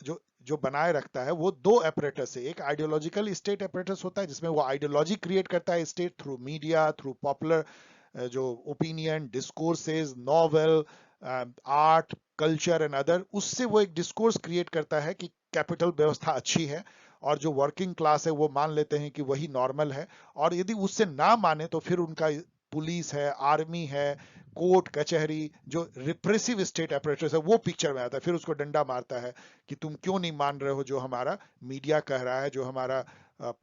जो जो बनाए रखता है, वो दो एपरेटस है। एक आइडियोलॉजिकल स्टेट एपरेटस होता है, जिसमें वो आइडियोलॉजी क्रिएट करता है state through media, through popular जो opinion, discourses, novel, art, culture and other, उससे वो एक डिस्कोर्स क्रिएट करता है कि कैपिटल व्यवस्था अच्छी है, और जो वर्किंग क्लास है वो मान लेते हैं कि वही नॉर्मल है, और यदि उससे ना माने तो फिर उनका पुलिस है, आर्मी है, कोर्ट कचहरी, जो रिप्रेसिव स्टेट अपरेटस है, वो पिक्चर में आता है, फिर उसको डंडा मारता है कि तुम क्यों नहीं मान रहे हो जो हमारा मीडिया कह रहा है, जो हमारा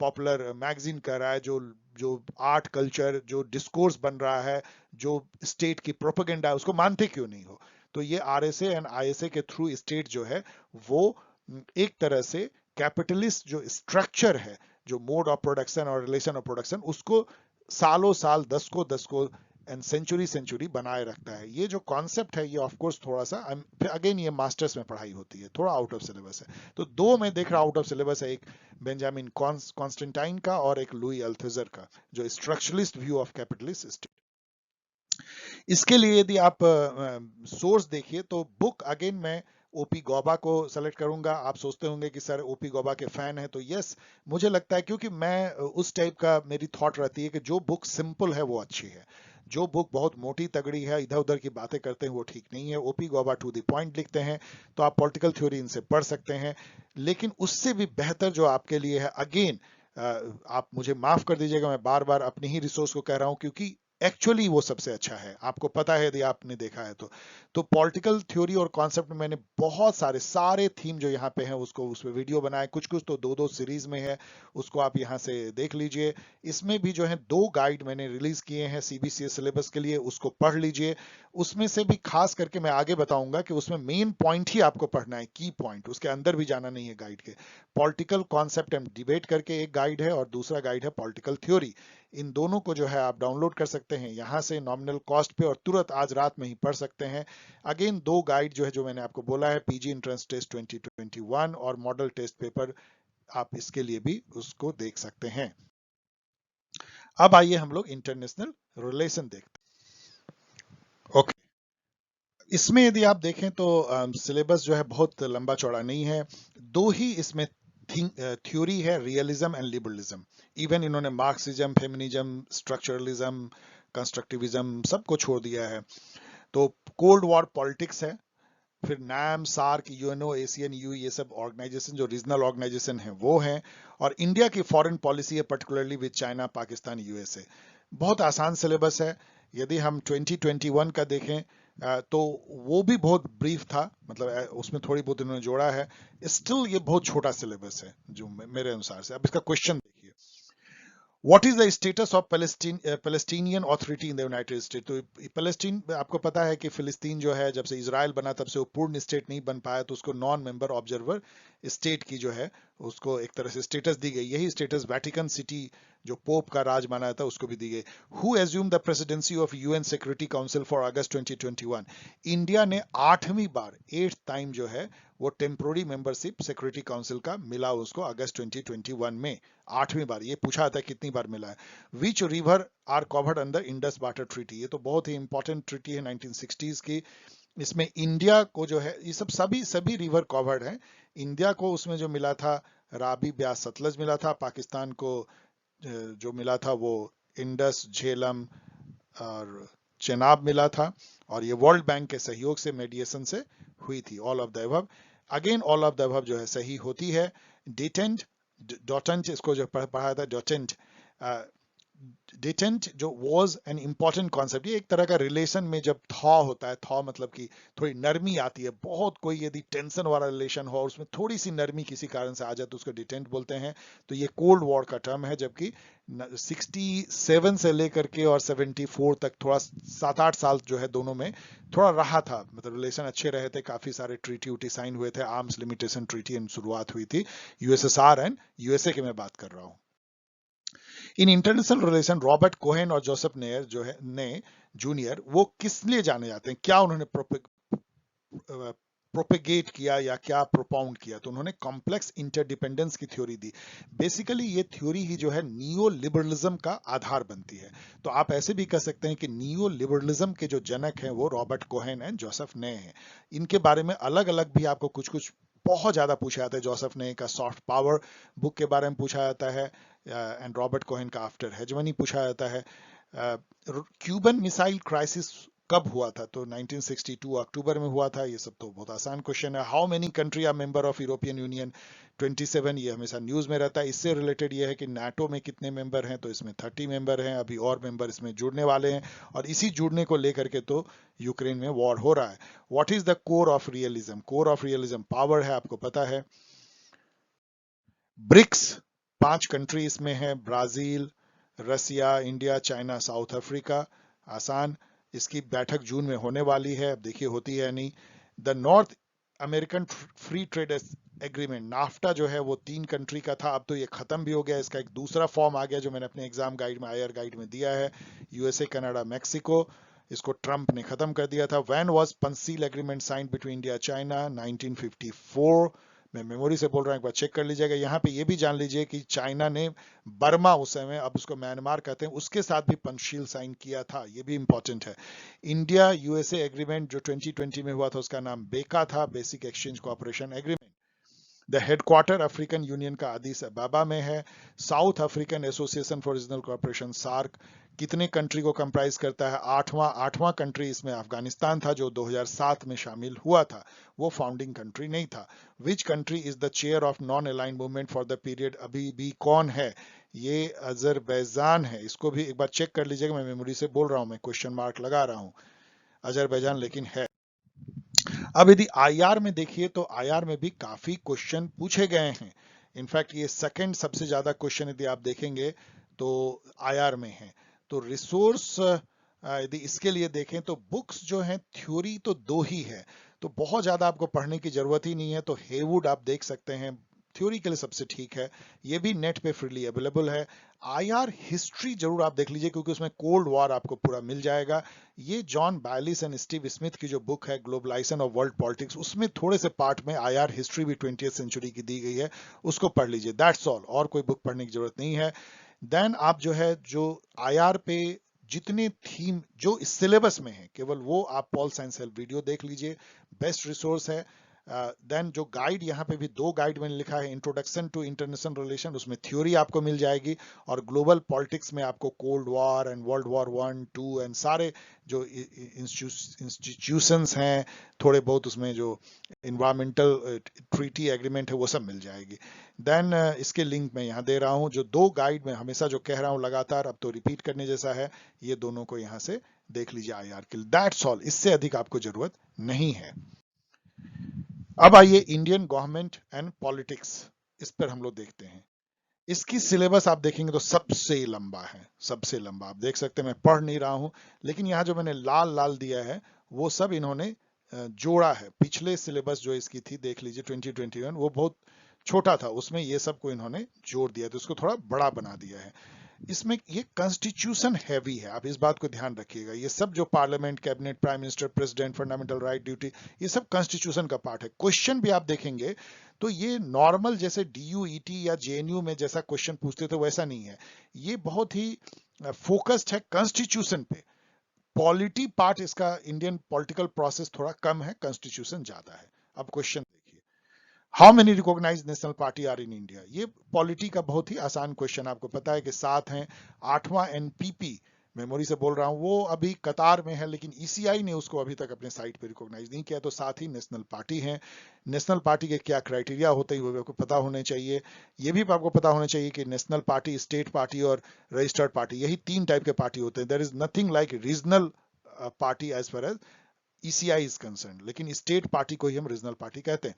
पॉपुलर मैगजीन कह रहा है, जो जो आर्ट कल्चर, जो डिस्कोर्स बन रहा है, जो स्टेट की प्रोपेगेंडा है, उसको मानते क्यों नहीं हो? तो ये आरएसए एंड आईएसए के थ्रू स्टेट जो है वो एक तरह से कैपिटलिस्ट जो स्ट्रक्चर है, जो मोड ऑफ प्रोडक्शन और रिलेशन ऑफ प्रोडक्शन, उसको सालों साल, दशकों एंड सेंचुरी सेंचुरी बनाए रखता है। ये जो कॉन्सेप्ट है, ये ऑफ कोर्स थोड़ा सा, फिर अगेन ये मास्टर्स में पढ़ाई होती है, थोड़ा आउट ऑफ सिलेबस है। तो दो मैं देख रहा आउट ऑफ सिलेबस है, एक बेंजामिन कॉन्स्टेंटाइन का और एक लुई अल्थुजर का, जो structuralist view of capitalist state. इसके लिए यदि आप सोर्स देखिए तो बुक अगेन मैं ओपी गौबा को सेलेक्ट करूंगा। आप सोचते होंगे कि सर ओपी गौबा के फैन है, तो यस, मुझे लगता है, क्योंकि मैं उस टाइप का मेरी थॉट रहती है कि जो बुक सिंपल है वो अच्छी है, जो बुक बहुत मोटी तगड़ी है, इधर उधर की बातें करते हैं, वो ठीक नहीं है। OP Gauba to the point लिखते हैं, तो आप पॉलिटिकल थ्योरी इनसे पढ़ सकते हैं, लेकिन उससे भी बेहतर जो आपके लिए है, अगेन आप मुझे माफ कर दीजिएगा, मैं बार बार अपनी ही रिसोर्स को कह रहा हूं, क्योंकि एक्चुअली वो सबसे अच्छा है, आपको पता है यदि आपने देखा है तो पॉलिटिकल थ्योरी और कॉन्सेप्ट में मैंने बहुत सारे थीम जो यहाँ पे हैं उसको उसमें वीडियो बनाए, कुछ कुछ तो दो दो सीरीज में है, उसको आप यहाँ से देख लीजिए। इसमें भी जो है 2 गाइड मैंने रिलीज किए हैं सीबीसीएस सिलेबस के लिए, उसको पढ़ लीजिए। उसमें से भी खास करके मैं आगे बताऊंगा कि उसमें मेन पॉइंट ही आपको पढ़ना है, की पॉइंट, उसके अंदर भी जाना नहीं है गाइड के। पॉलिटिकल कॉन्सेप्ट एंड डिबेट करके एक गाइड है, और दूसरा गाइड है पॉलिटिकल थ्योरी। इन दोनों को जो है आप डाउनलोड कर सकते हैं यहाँ से नॉमिनल कॉस्ट पे, और तुरंत आज रात में ही पढ़ सकते हैं। अगेन 2 गाइड जो है, जो मैंने आपको बोला है, पीजी एंट्रेंस टेस्ट 2021 और मॉडल टेस्ट पेपर, आप इसके लिए भी उसको देख सकते हैं। अब आइए हम लोग इंटरनेशनल रिलेशन देखते हैं। ओके, इसमें यदि आप देखें तो सिलेबस जो है बहुत लंबा चौड़ा नहीं है, 2 ही इसमें थ्योरी है, रियलिज्म एंड लिबरलिज्म। इवन इन्होंने मार्क्सिज्म, फेमिनिज्म, स्ट्रक्चरलिज्म, कंस्ट्रक्टिविज्म सबको छोड़ दिया है। तो कोल्ड वॉर पॉलिटिक्स है, फिर NAM, SAARC, UNO, Asian EU, ये सब ऑर्गेनाइजेशन जो रीजनल ऑर्गेनाइजेशन है वो हैं, और इंडिया की फॉरेन पॉलिसी है, particularly with China, Pakistan, USA. बहुत आसान सिलेबस है। यदि हम 2021 का देखें तो वो भी बहुत ब्रीफ था, मतलब उसमें थोड़ी बहुत इन्होंने जोड़ा है। स्टिल ये बहुत छोटा सिलेबस है जो मेरे अनुसार से। अब इसका क्वेश्चन देखिए, what is the status of Palestinian authority in the United state. तो पैलेस्टीन, आपको पता है कि फिलिस्तीन जो है जब से इजराइल बना तब से वो पूर्ण स्टेट नहीं बन पाया, तो उसको नॉन मेंबर ऑब्जर्वर स्टेट की जो है उसको एक तरह से स्टेटस दी गई। यही स्टेटस वेटिकन सिटी जो पोप का राज माना था उसको भी दी गई। Who assume the presidency of UN security council for August 2021। India ने 8वीं बार 8th टाइम जो है वो टेम्पोररी मेंबरशिप सिक्योरिटी काउंसिल का मिला उसको अगस्त 2021 में। 8वीं बार, ये पूछा था कितनी बार मिला है। Which river are covered under Indus water treaty, ये तो बहुत ही इंपॉर्टेंट ट्रीटी है 1960s की। इसमें इंडिया को जो है ये सब सभी रिवर कवर्ड है। इंडिया को उसमें जो मिला था राबी, ब्यास, सतलज मिला था। पाकिस्तान को जो मिला था वो इंडस, झेलम और चेनाब मिला था। और ये वर्ल्ड बैंक के सहयोग से, मेडिएशन से हुई थी। All of the above, again all of the above जो है सही होती है। डिटेंट, डोटेंट, इसको जो पढ़ा था डोटेंट, डिटेंट जो वॉज एन इंपॉर्टेंट कॉन्सेप्ट। ये एक तरह का रिलेशन में जब थॉ होता है, थॉ मतलब कि थोड़ी नरमी आती है, बहुत कोई यदि टेंशन वाला रिलेशन हो और उसमें थोड़ी सी नरमी किसी कारण से आ जाए तो उसको डिटेंट बोलते हैं। तो ये कोल्ड वॉर का टर्म है, जबकि 67 से लेकर के और 74 तक थोड़ा 7-8 साल जो है दोनों में थोड़ा रहा था, मतलब रिलेशन अच्छे रहे थे। काफी सारे ट्रीटी उटी साइन हुए थे, आर्म्स लिमिटेशन ट्रीटी शुरुआत हुई थी यूएसएसआर एंड यूएसए की मैं बात कर रहा हूँ। In international relation Robert Cohen और जोसेफ नेयर जो है ने जूनियर, वो किस लिए जाने जाते हैं, क्या उन्होंने प्रोपेगेट किया या क्या प्रोपाउंड किया। तो उन्होंने कॉम्प्लेक्स इंटरडिपेंडेंस की थ्योरी दी। बेसिकली ये थ्योरी ही जो है नियो लिबरलिज्म का आधार बनती है। तो आप ऐसे भी कह सकते हैं कि नियो लिबरलिज्म के जो जनक हैं वो रॉबर्ट कोहेन एंड जोसेफ ने हैं। इनके बारे में अलग अलग भी आपको कुछ कुछ बहुत ज्यादा पूछा जाता है। जोसेफ ने का सॉफ्ट पावर बुक के बारे में पूछा जाता है, एंड रॉबर्ट कोहेन का आफ्टर हेजमनी पूछा जाता है। क्यूबन मिसाइल क्राइसिस कब हुआ था, तो 1962 अक्टूबर में हुआ था। ये सब तो बहुत आसान क्वेश्चन है। How many country are member of European Union, 27, ये हमेशा न्यूज में रहता है। इससे रिलेटेड ये है कि नाटो में कितने मेंबर हैं, तो इसमें 30 मेंबर हैं। अभी और मेंबर इसमें जुड़ने वाले हैं, और इसी जुड़ने को लेकर के तो यूक्रेन में वॉर हो रहा है। What is the core of realism, core of realism power है, आपको पता है। ब्रिक्स 5 कंट्री इसमें है, ब्राजील, रसिया, इंडिया, चाइना, साउथ अफ्रीका। आसान, इसकी बैठक जून में होने वाली है, अब देखिए होती है नहीं। The north American free trade agreement, NAFTA जो है वो 3 कंट्री का था, अब तो ये खत्म भी हो गया। इसका एक दूसरा फॉर्म आ गया जो मैंने अपने एग्जाम गाइड में, आईआर गाइड में दिया है, यूएसए, कनाडा, मैक्सिको। इसको ट्रंप ने खत्म कर दिया था। When was Panchsheel agreement signed between India China, 1954। मैं मेमोरी से बोल रहा हूँ, एक बार चेक कर लीजिएगा। यहाँ पे ये भी जान लीजिए कि चाइना ने बर्मा, उस समय अब उसको म्यांमार कहते हैं, उसके साथ भी पंचशील साइन किया था, ये भी इंपॉर्टेंट है। इंडिया यूएसए एग्रीमेंट जो 2020 में हुआ था उसका नाम बेका था, basic exchange cooperation agreement. The headquarter African Union का अदीस अबाबा में है। South African association for regional cooperation, SAARC, कितने कंट्री को कंप्राइज करता है, आठवां कंट्री इसमें अफगानिस्तान था जो 2007 में शामिल हुआ था, वो फाउंडिंग कंट्री नहीं था। Which country is the chair of non aligned movement for the period, अभी भी कौन है, ये अजरबैजान है। इसको भी एक बार चेक कर लीजिएगा, मैं मेमोरी से बोल रहा हूँ, मैं क्वेश्चन मार्क लगा रहा हूँ, अजरबैजान लेकिन है। अब यदि आईआर में देखिए तो आईआर में भी काफी क्वेश्चन पूछे गए हैं। इनफैक्ट ये सेकंड सबसे ज्यादा क्वेश्चन यदि आप देखेंगे तो आईआर में है। तो रिसोर्स यदि इसके लिए देखें तो बुक्स जो हैं, थ्योरी तो 2 ही है, तो बहुत ज्यादा आपको पढ़ने की जरूरत ही नहीं है। तो हेवुड आप देख सकते हैं, थ्योरी के लिए सबसे ठीक है। ये भी नेट पे फ्रीली अवेलेबल है। आईआर हिस्ट्री जरूर आप देख लीजिए, क्योंकि उसमें कोल्ड वॉर आपको पूरा मिल जाएगा। ये John Bayliss and Steve Smith की जो बुक है ग्लोबलाइजेशन ऑफ वर्ल्ड पॉलिटिक्स, उसमें थोड़े से पार्ट में आईआर हिस्ट्री भी 20th सेंचुरी की दी गई है, उसको पढ़ लीजिए, दैट्स ऑल। और कोई बुक पढ़ने की जरूरत नहीं है। देन आप जो है जो आईआर पे जितने थीम जो इस सिलेबस में है, केवल वो आप पॉल साइंस हेल्प वीडियो देख लीजिए, बेस्ट रिसोर्स है। देन जो गाइड, यहाँ पे भी 2 गाइड मैंने लिखा है, इंट्रोडक्शन टू इंटरनेशनल रिलेशन, उसमें थ्योरी आपको मिल जाएगी, और ग्लोबल पॉलिटिक्स में आपको cold war and world war 1, 2 and सारे जो इंस्टीट्यूशंस हैं, थोड़े बहुत उसमें जो इन्वायरमेंटल ट्रीटी एग्रीमेंट है वो सब मिल जाएगी। देन इसके लिंक मैं यहाँ दे रहा हूँ, जो 2 गाइड में हमेशा जो कह रहा हूँ लगातार, अब तो रिपीट करने जैसा है, ये दोनों को यहाँ से देख लीजिए आईआर के लिए, दैट्स ऑल, इससे अधिक आपको जरूरत नहीं है। अब आइए इंडियन गवर्नमेंट एंड पॉलिटिक्स, इस पर हम लोग देखते हैं। इसकी सिलेबस आप देखेंगे तो सबसे लंबा है, सबसे लंबा। आप देख सकते हैं, मैं पढ़ नहीं रहा हूं, लेकिन यहाँ जो मैंने लाल लाल दिया है वो सब इन्होंने जोड़ा है। पिछले सिलेबस जो इसकी थी देख लीजिए 2021, वो बहुत छोटा था, उसमें ये सब को इन्होंने जोड़ दिया, तो इसको थोड़ा बड़ा बना दिया है। इसमें ये कॉन्स्टिट्यूशन हैवी है, आप इस बात को ध्यान रखिएगा। ये सब जो parliament, cabinet, prime minister, president, fundamental right, duty, ये सब कॉन्स्टिट्यूशन का पार्ट है। क्वेश्चन भी आप देखेंगे तो ये नॉर्मल जैसे डीयूईटी या जेएनयू में जैसा क्वेश्चन पूछते थे वैसा नहीं है, ये बहुत ही फोकस्ड है कॉन्स्टिट्यूशन पे। पॉलिटी पार्ट इसका, इंडियन पॉलिटिकल प्रोसेस थोड़ा कम है, कॉन्स्टिट्यूशन ज्यादा है। अब क्वेश्चन देखिए, how many recognised national party are in India. ये पॉलिटी का बहुत ही आसान क्वेश्चन, आपको पता है कि 7 हैं। 8वां एनपीपी, मेमोरी से बोल रहा हूं, वो अभी कतार में है, लेकिन ईसीआई ने उसको अभी तक अपने साइट पे रिकॉग्नाइज नहीं किया, तो 7 ही नेशनल पार्टी हैं। नेशनल पार्टी के क्या क्राइटेरिया होते हैं वो भी आपको पता होने चाहिए। ये भी आपको पता होना चाहिए कि नेशनल पार्टी, स्टेट पार्टी और रजिस्टर्ड पार्टी, यही 3 टाइप के पार्टी होते हैं। There is nothing like regional party as far as ECI is concern, लेकिन स्टेट पार्टी को ही हम रीजनल पार्टी कहते हैं।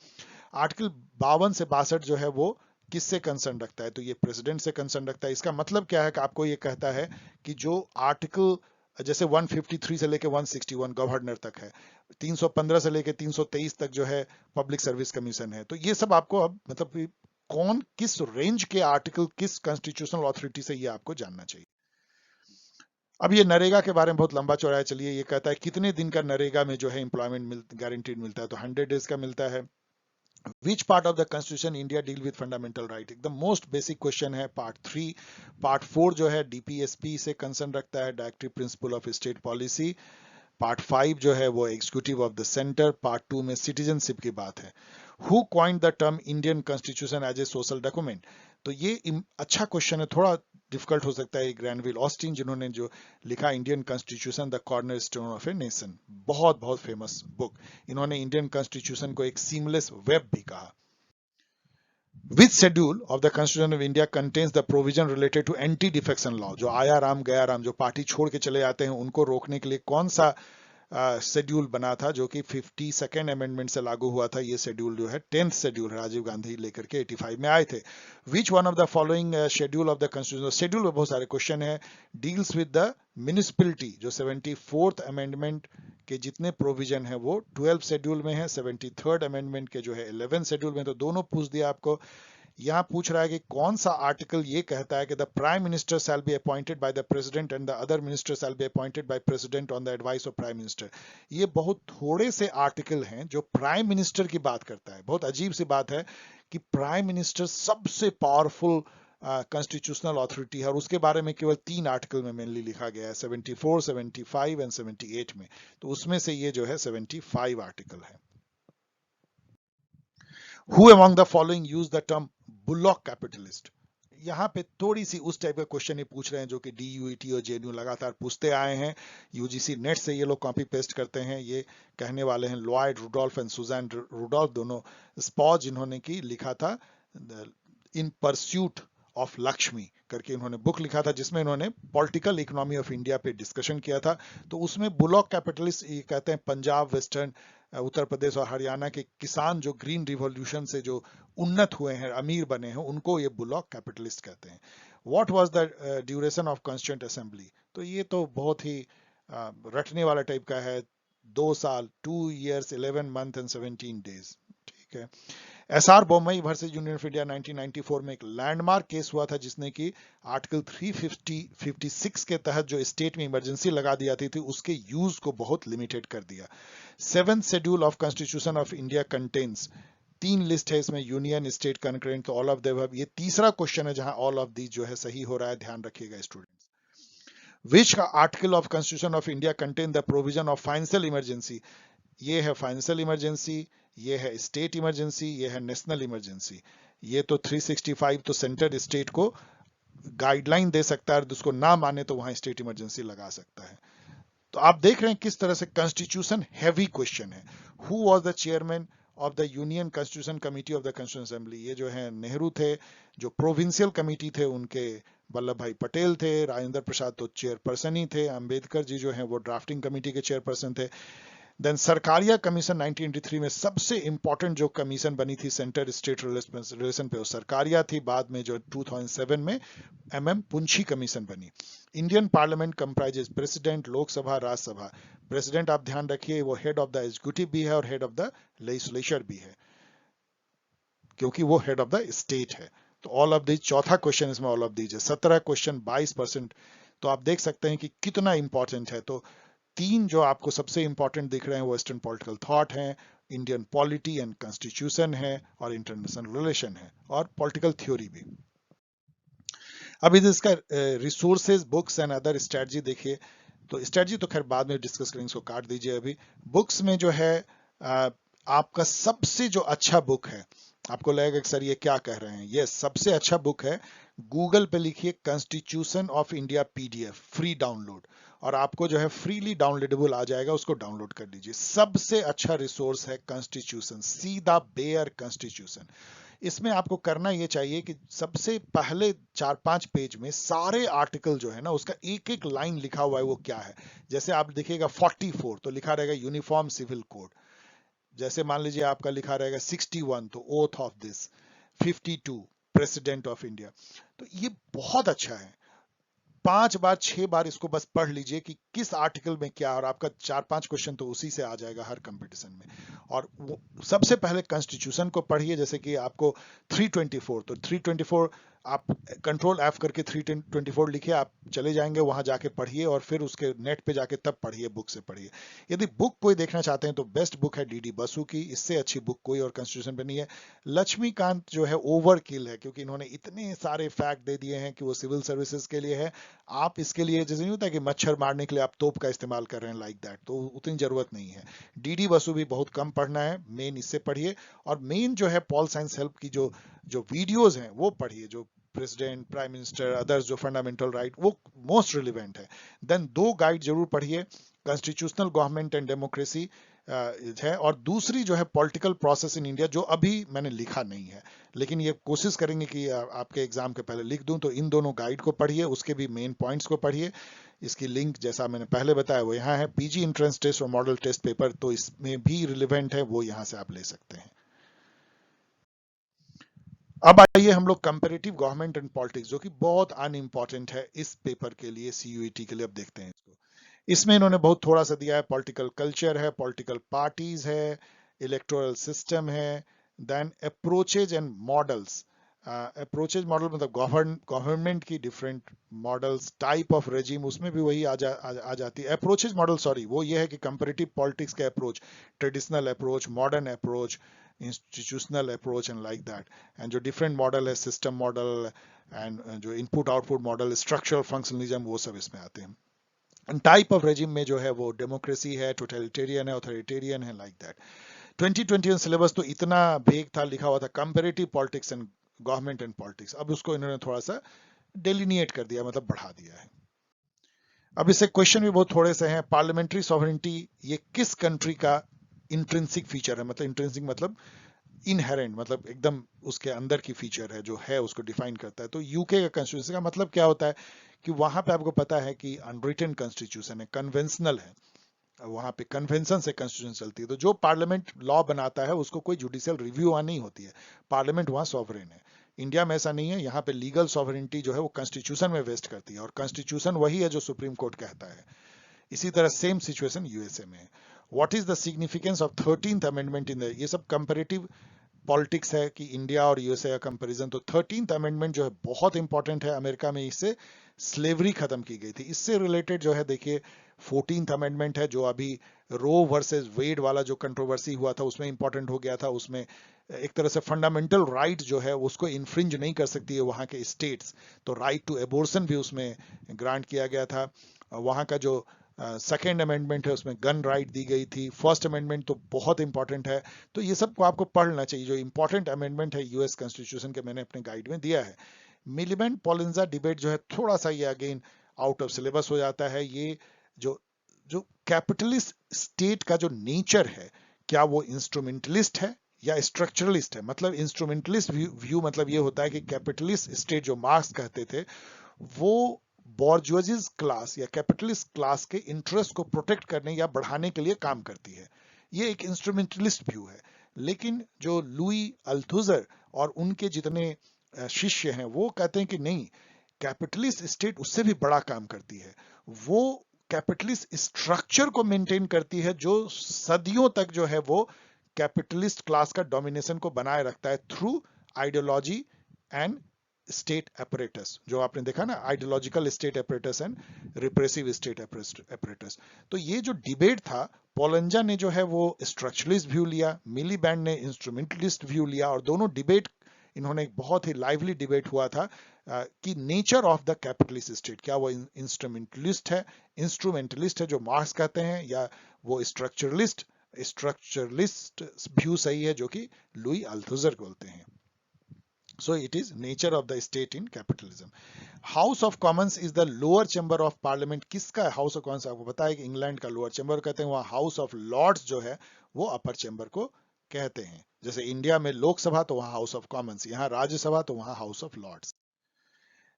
आर्टिकल 52 से 62 जो है वो किससे कंसर्न रखता है, तो ये प्रेसिडेंट से कंसर्न रखता है। इसका मतलब क्या है कि आपको ये कहता है कि जो आर्टिकल जैसे 153 से लेके 161 गवर्नर तक है, 315 से लेके 323 तक जो है पब्लिक सर्विस कमीशन है, तो ये सब आपको अब मतलब कौन किस रेंज के आर्टिकल किस कॉन्स्टिट्यूशनल अथॉरिटी से, ये आपको जानना चाहिए। अब ये नरेगा के बारे में बहुत लंबा चौड़ा है, चलिए ये कहता है कितने दिन का नरेगा में जो है एम्प्लॉयमेंट गारंटीड मिलता है, तो 100 डेज का मिलता है। Which part of the constitution India deal with fundamental right? एकदम मोस्ट बेसिक क्वेश्चन है। पार्ट 3, पार्ट 4 जो है डीपीएसपी से कंसर्न रखता है, directive principle of state policy. Part 5 जो है वो executive of the centre. Part 2 में सिटीजनशिप की बात है। Who coined the term Indian constitution as a social document, तो ये अच्छा क्वेश्चन है, थोड़ा डिफिकल्ट हो सकता है। ग्रैनविल ऑस्टिन जिन्होंने जो लिखा Indian constitution the corner stone of a nation, बहुत बहुत फेमस बुक। इन्होंने इंडियन कॉन्स्टिट्यूशन को एक सीमलेस वेब भी कहा। Which schedule of the Constitution of India contains the provision related to anti defection law? जो आया राम गया राम, जो पार्टी छोड़ के चले जाते हैं उनको रोकने के लिए कौन सा शेड्यूल बना था, जो कि 52nd अमेंडमेंट से लागू हुआ था। ये शेड्यूल जो है 10th शेड्यूल, राजीव गांधी लेकर के 85 में आए थे। Which one of the following schedule of the constitution, schedule में बहुत सारे क्वेश्चन है, डील्स विद द म्यूनिसिपैलिटी, जो 74th अमेंडमेंट के जितने प्रोविजन है वो 12th शेड्यूल में है, 73rd अमेंडमेंट के जो है 11th शेड्यूल में, तो दोनों पूछ दिया आपको। यहां पूछ रहा है कि कौन सा आर्टिकल ये कहता है कि the prime minister shall be appointed by the president and the other minister shall be appointed by president on the advice of prime minister. ये बहुत थोड़े से आर्टिकल हैं जो प्राइम मिनिस्टर की बात करता है। बहुत अजीब सी बात है कि प्राइम मिनिस्टर सबसे पावरफुल कॉन्स्टिट्यूशनल अथॉरिटी है, और उसके बारे में केवल 3 आर्टिकल में मेनली लिखा गया है, 74, 75 एंड 78 में, तो उसमें से ये जो है 75 आर्टिकल है। Who among the following use the term bullock capitalist? यहाँ पे थोड़ी सी उस टाइप का क्वेश्चन ही पूछ रहे हैं जो कि डीयूईटी और जेएनयू लगातार पूछते आए हैं। यूजीसी नेट से ये लोग कॉपी पेस्ट करते हैं। ये कहने वाले हैं Lloyd Rudolph and Susanne Rudolph, दोनों स्पॉज इन्होंने की लिखा था इन परस्यूट ऑफ लक्ष्मी करके इन्होंने बुक लिखा था, जिसमें इन्होंने पॉलिटिकल इकोनॉमी ऑफ इंडिया पे डिस्कशन किया था। तो उसमें बुलॉक कैपिटलिस्ट ये कहते हैं पंजाब, वेस्टर्न उत्तर प्रदेश और हरियाणा के किसान जो ग्रीन रिवॉल्यूशन से जो उन्नत हुए हैं, अमीर बने हैं, उनको ये बुलॉक कैपिटलिस्ट कहते हैं। What was the duration of constituent assembly? तो ये तो बहुत ही रटने वाला टाइप का है, 2 साल, 2 years 11 months एंड 17 days। ठीक है। SR Bommai versus union of India 1994 में एक लैंडमार्क केस हुआ था, जिसने कि आर्टिकल 356 के तहत जो स्टेट में इमरजेंसी लगा दिया थी उसके यूज को बहुत लिमिटेड कर दिया। 7th schedule of constitution of India contains, 3 list है इसमें, यूनियन, स्टेट, कनकरेंट, तो ऑल ऑफ द अबव। ये तीसरा क्वेश्चन है जहां ऑल ऑफ दीज जो है सही हो रहा है, ध्यान रखिएगा students. Which article of constitution of India contain the provision of financial emergency? ये है फाइनेंशियल इमरजेंसी, ये है स्टेट इमरजेंसी, ये है नेशनल इमरजेंसी। ये तो 365 तो सेंटर स्टेट को गाइडलाइन दे सकता है, और उसको ना माने तो वहां स्टेट इमरजेंसी लगा सकता है। तो आप देख रहे हैं किस तरह से कॉन्स्टिट्यूशन हैवी क्वेश्चन है। Who was the chairman of the union constitution committee of the constitution assembly? ये जो है नेहरू थे। जो प्रोविंशियल कमिटी थे उनके वल्लभ भाई पटेल थे। राजेंद्र प्रसाद तो चेयरपर्सन ही थे। अंबेडकर जी जो हैं वो ड्राफ्टिंग कमेटी के चेयरपर्सन थे। देन सरकारिया कमीशन 1983 में सबसे इंपॉर्टेंट जो कमीशन बनी थी सेंटर स्टेट रिलेशन पे, वो सरकारिया थी। बाद में जो 2007 में एमएम पुंछी कमीशन बनी। Indian parliament comprises president, Lok Sabha, Rajya Sabha. President आप ध्यान रखिए वो हेड ऑफ द एग्जीक्यूटिव भी है और हेड ऑफ द लेजिस्लेचर भी है, क्योंकि वो हेड ऑफ द स्टेट है। तो ऑल ऑफ दीज, चौथा क्वेश्चन इसमें ऑल ऑफ दीज है। 17 क्वेश्चन 22%। तो आप देख सकते हैं कि कितना इंपॉर्टेंट है। तो तीन जो आपको सबसे इंपॉर्टेंट दिख रहे हैं, वेस्टर्न पॉलिटिकल थॉट है, इंडियन पॉलिटी एंड कॉन्स्टिट्यूशन है, और इंटरनेशनल रिलेशन है, और पॉलिटिकल थ्योरी भी। अब इसका resources, books and other strategy देखिए। तो स्ट्रेटजी तो खैर बाद में डिस्कस करेंगे, इसको काट दीजिए अभी। बुक्स में जो है आपका सबसे जो अच्छा बुक है, आपको लगेगा कि सर ये क्या कह रहे हैं, ये सबसे अच्छा बुक है, गूगल पे लिखिए constitution of India PDF, free download, और आपको जो है फ्रीली डाउनलोडेबल आ जाएगा, उसको डाउनलोड कर लीजिए। सबसे अच्छा रिसोर्स है कॉन्स्टिट्यूशन, सीधा बेयर कॉन्स्टिट्यूशन। इसमें आपको करना ये चाहिए कि सबसे पहले 4-5 पेज में सारे आर्टिकल जो है ना, उसका एक एक लाइन लिखा हुआ है वो क्या है। जैसे आप देखिएगा 44 तो लिखा रहेगा यूनिफॉर्म सिविल कोड। जैसे मान लीजिए आपका लिखा रहेगा 61 तो oath of this, 52 president of India. तो ये बहुत अच्छा है। 5 बार 6 बार इसको बस पढ़ लीजिए कि किस आर्टिकल में क्या, और आपका 4-5 क्वेश्चन तो उसी से आ जाएगा हर कंपटीशन में। और सबसे पहले कॉन्स्टिट्यूशन को पढ़िए। जैसे कि आपको 324, तो 324 आप कंट्रोल एफ करके 324 लिखिए, आप चले जाएंगे वहां जाके पढ़िए, और फिर उसके नेट पे जाके तब पढ़िए, बुक से पढ़िए। यदि बुक कोई देखना चाहते हैं तो बेस्ट बुक है डीडी बसु की, इससे अच्छी बुक कोई और कॉन्स्टिट्यूशन पे नहीं है। लक्ष्मीकांत जो है ओवर किल है, क्योंकि इन्होंने इतने सारे फैक्ट दे दिए हैं कि वो सिविल सर्विसेज के लिए है। आप इसके लिए जैसे नहीं होता कि मच्छर मारने के लिए आप तोप का इस्तेमाल कर रहे हैं लाइक दैट, तो उतनी जरूरत नहीं है। डीडी बसु भी बहुत कम पढ़ना है, मेन इससे पढ़िए। और मेन जो है पॉल साइंस हेल्प की जो जो वीडियोस हैं वो पढ़िए, जो प्रेसिडेंट, प्राइम मिनिस्टर, अदर्स जो फंडामेंटल राइट, वो मोस्ट रिलेवेंट है। देन 2 गाइड जरूर पढ़िए, कॉन्स्टिट्यूशनल गवर्नमेंट एंड डेमोक्रेसी है, और दूसरी जो है पॉलिटिकल प्रोसेस इन इंडिया, जो अभी मैंने लिखा नहीं है, लेकिन ये कोशिश करेंगे कि आपके एग्जाम के पहले लिख दूं। तो इन दोनों गाइड को पढ़िए, उसके भी मेन पॉइंट्स को पढ़िए। इसकी लिंक जैसा मैंने पहले बताया वो यहाँ है। पीजी एंट्रेंस टेस्ट और मॉडल टेस्ट पेपर तो इसमें भी रिलेवेंट है, वो यहाँ से आप ले सकते हैं। अब आइए हम लोग कंपैरेटिव गवर्नमेंट एंड पॉलिटिक्स, जो कि बहुत अनइम्पॉर्टेंट है इस पेपर के लिए, सीयूईटी के लिए। अब देखते हैं इसको। इसमें इन्होंने बहुत थोड़ा सा दिया है। पॉलिटिकल कल्चर है, पॉलिटिकल पार्टीज है, इलेक्टोरल सिस्टम है, then approaches and models. Approaches model मतलब गवर्नमेंट की different models, type of regime, उसमें भी वही आ जाती है। अप्रोचेज मॉडल, सॉरी, वो ये है कि कंपैरेटिव पॉलिटिक्स का approach, traditional approach, modern approach, institutional approach and like that. And जो डिफरेंट मॉडल है, सिस्टम मॉडल एंड जो input output model, structural functionalism, वो सब इसमें आते हैं। टाइप ऑफ रेजिम में जो है वो डेमोक्रेसी है, टोटलिटेरियन है, ऑथोरिटेरियन है, लाइक दैट। 2021 सिलेबस तो इतना भेग था, लिखा हुआ था comparative politics and government and politics. अब उसको इन्होंने थोड़ा सा डेलिनिएट कर दिया, मतलब बढ़ा दिया है। अब इससे क्वेश्चन भी बहुत थोड़े से हैं। पार्लियामेंट्री सॉवरेनिटी ये किस कंट्री का इंट्रिंसिक फीचर है, मतलब इंट्रिंसिक मतलब इनहेरेंट, मतलब एकदम उसके अंदर की फीचर है, जो है उसको डिफाइन करता है। तो यूके का कॉन्स्टिट्यूशन का मतलब क्या होता है कि वहां पे आपको पता है कि अनरिटन कॉन्स्टिट्यूशन है, कन्वेंशनल है, वहां पे कन्वेंशन से कॉन्स्टिट्यूशन चलती है। तो जो पार्लियामेंट लॉ बनाता है उसको कोई जुडिशियल रिव्यू वहां नहीं होती है, पार्लियामेंट वहां सॉवरेन है। इंडिया में ऐसा नहीं है, यहाँ पे लीगल सॉवरेनिटी जो है वो कॉन्स्टिट्यूशन में वेस्ट करती है, और कॉन्स्टिट्यूशन वही है जो सुप्रीम कोर्ट कहता है। इसी तरह सेम सिचुएशन यूएसए में है। What is the significance of 13th amendment in the, ये सब कंपैरेटिव पॉलिटिक्स है कि इंडिया और यूएसए का कंपैरिजन। तो 13th अमेंडमेंट जो है बहुत इंपॉर्टेंट है। अमेरिका में इससे स्लेवरी खत्म की गई थी। इससे रिलेटेड जो है देखिए 14th अमेंडमेंट है, जो अभी रो वर्सेस वेड वाला जो कंट्रोवर्सी हुआ था उसमें इंपॉर्टेंट हो गया था। उसमें एक तरह से फंडामेंटल राइट जो है उसको इन्फ्रिंज नहीं कर सकती है वहां के स्टेट्स, तो राइट टू एबोर्शन भी उसमें ग्रांट किया गया था। वहां का जो सेकेंड अमेंडमेंट है उसमें गन राइट दी गई थी। फर्स्ट अमेंडमेंट तो बहुत इंपॉर्टेंट है, तो ये सब को आपको पढ़ना चाहिए। जो इंपॉर्टेंट अमेंडमेंट है यूएस कॉन्स्टिट्यूशन के, मैंने अपने गाइड में दिया है। मिलिबेंट पॉलिंजा डिबेट जो है थोड़ा सा ये अगेन आउट ऑफ सिलेबस हो जाता है। ये जो जो कैपिटलिस्ट स्टेट का जो नेचर है, क्या वो इंस्ट्रूमेंटलिस्ट है या स्ट्रक्चरलिस्ट है। मतलब इंस्ट्रूमेंटलिस्ट व्यू मतलब ये होता है कि कैपिटलिस्ट स्टेट जो मार्क्स कहते थे वो बॉर्जुअजीज क्लास या कैपिटलिस्ट क्लास के इंटरेस्ट को प्रोटेक्ट करने या बढ़ाने के लिए काम करती है। ये एक इंस्ट्रूमेंटलिस्ट व्यू है। लेकिन जो लुई अल्थुजर और उनके जितने शिष्य हैं वो कहते हैं कि नहीं, कैपिटलिस्ट स्टेट उससे भी बड़ा काम करती है। वो कैपिटलिस्ट स्ट्रक्चर को मेंटेन करती है जो सदियों तक जो है वो कैपिटलिस्ट क्लास का डोमिनेशन को बनाए रखता है through ideology and state apparatus. जो आपने देखा ना, ideological state apparatus and repressive state apparatus. तो ये जो डिबेट था, पोलंजा ने जो है वो स्ट्रक्चरलिस्ट व्यू लिया, मिलीबैंड ने इंस्ट्रूमेंटलिस्ट व्यू लिया, और दोनों डिबेट, इन्होंने एक बहुत ही लाइवली डिबेट हुआ था कि nature of the capitalist state, क्या वो इंस्ट्रूमेंटलिस्ट है जो मार्क्स कहते हैं, या वो स्ट्रक्चरलिस्ट व्यू सही है जो कि लुई अल्थुजर बोलते हैं। So it is nature of the state in capitalism. House of Commons is the lower chamber of parliament. किसका हाउस ऑफ कॉमन्स? आपको पता है कि इंग्लैंड का लोअर चैम्बर कहते हैं, वहां हाउस ऑफ लॉर्ड्स जो है वो अपर चैम्बर को कहते हैं। जैसे इंडिया में लोकसभा तो वहां हाउस ऑफ कॉमन्स, यहाँ राज्यसभा तो वहां House of Lords.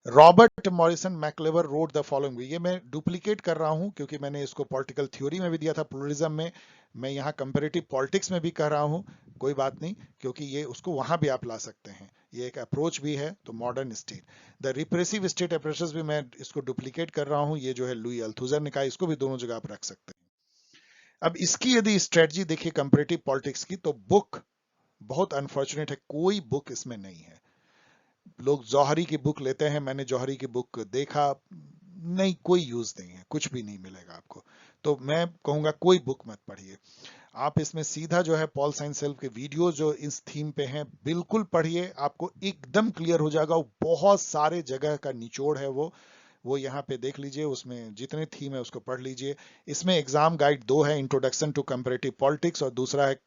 Robert Morrison MacIver wrote the following. ये मैं डुप्लीकेट कर रहा हूं क्योंकि मैंने इसको पॉलिटिकल थ्योरी में भी दिया था, प्लूरलिज्म में, मैं यहाँ कंपैरेटिव पॉलिटिक्स में भी कर रहा हूं। कोई बात नहीं, क्योंकि ये उसको वहां भी आप ला सकते हैं, ये एक अप्रोच भी है। तो modern state, the repressive state approaches भी मैं इसको डुप्लीकेट कर रहा हूं, ये जो है लुई अल्थुजर ने कहा, इसको भी दोनों जगह आप रख सकते हैं। अब इसकी यदि स्ट्रेटजी देखिए कंपैरेटिव पॉलिटिक्स की, तो बुक बहुत अनफॉर्चुनेट है, कोई बुक इसमें नहीं है। लोग जौहरी की बुक लेते हैं, मैंने जौहरी की बुक देखा, नहीं, कोई यूज नहीं है, कुछ भी नहीं मिलेगा आपको। तो मैं कहूंगा कोई बुक मत पढ़िए, आप इसमें सीधा जो है पॉल साइंसेल्फ के वीडियो जो इस थीम पे हैं बिल्कुल पढ़िए, आपको एकदम क्लियर हो जाएगा। वो बहुत सारे जगह का निचोड़ है, वो यहाँ पे देख लीजिए, उसमें जितने थीम है उसको पढ़ लीजिए। इसमें एग्जाम गाइड 2 है, इंट्रोडक्शन टू कंपैरेटिव पॉलिटिक्स, और दूसरा है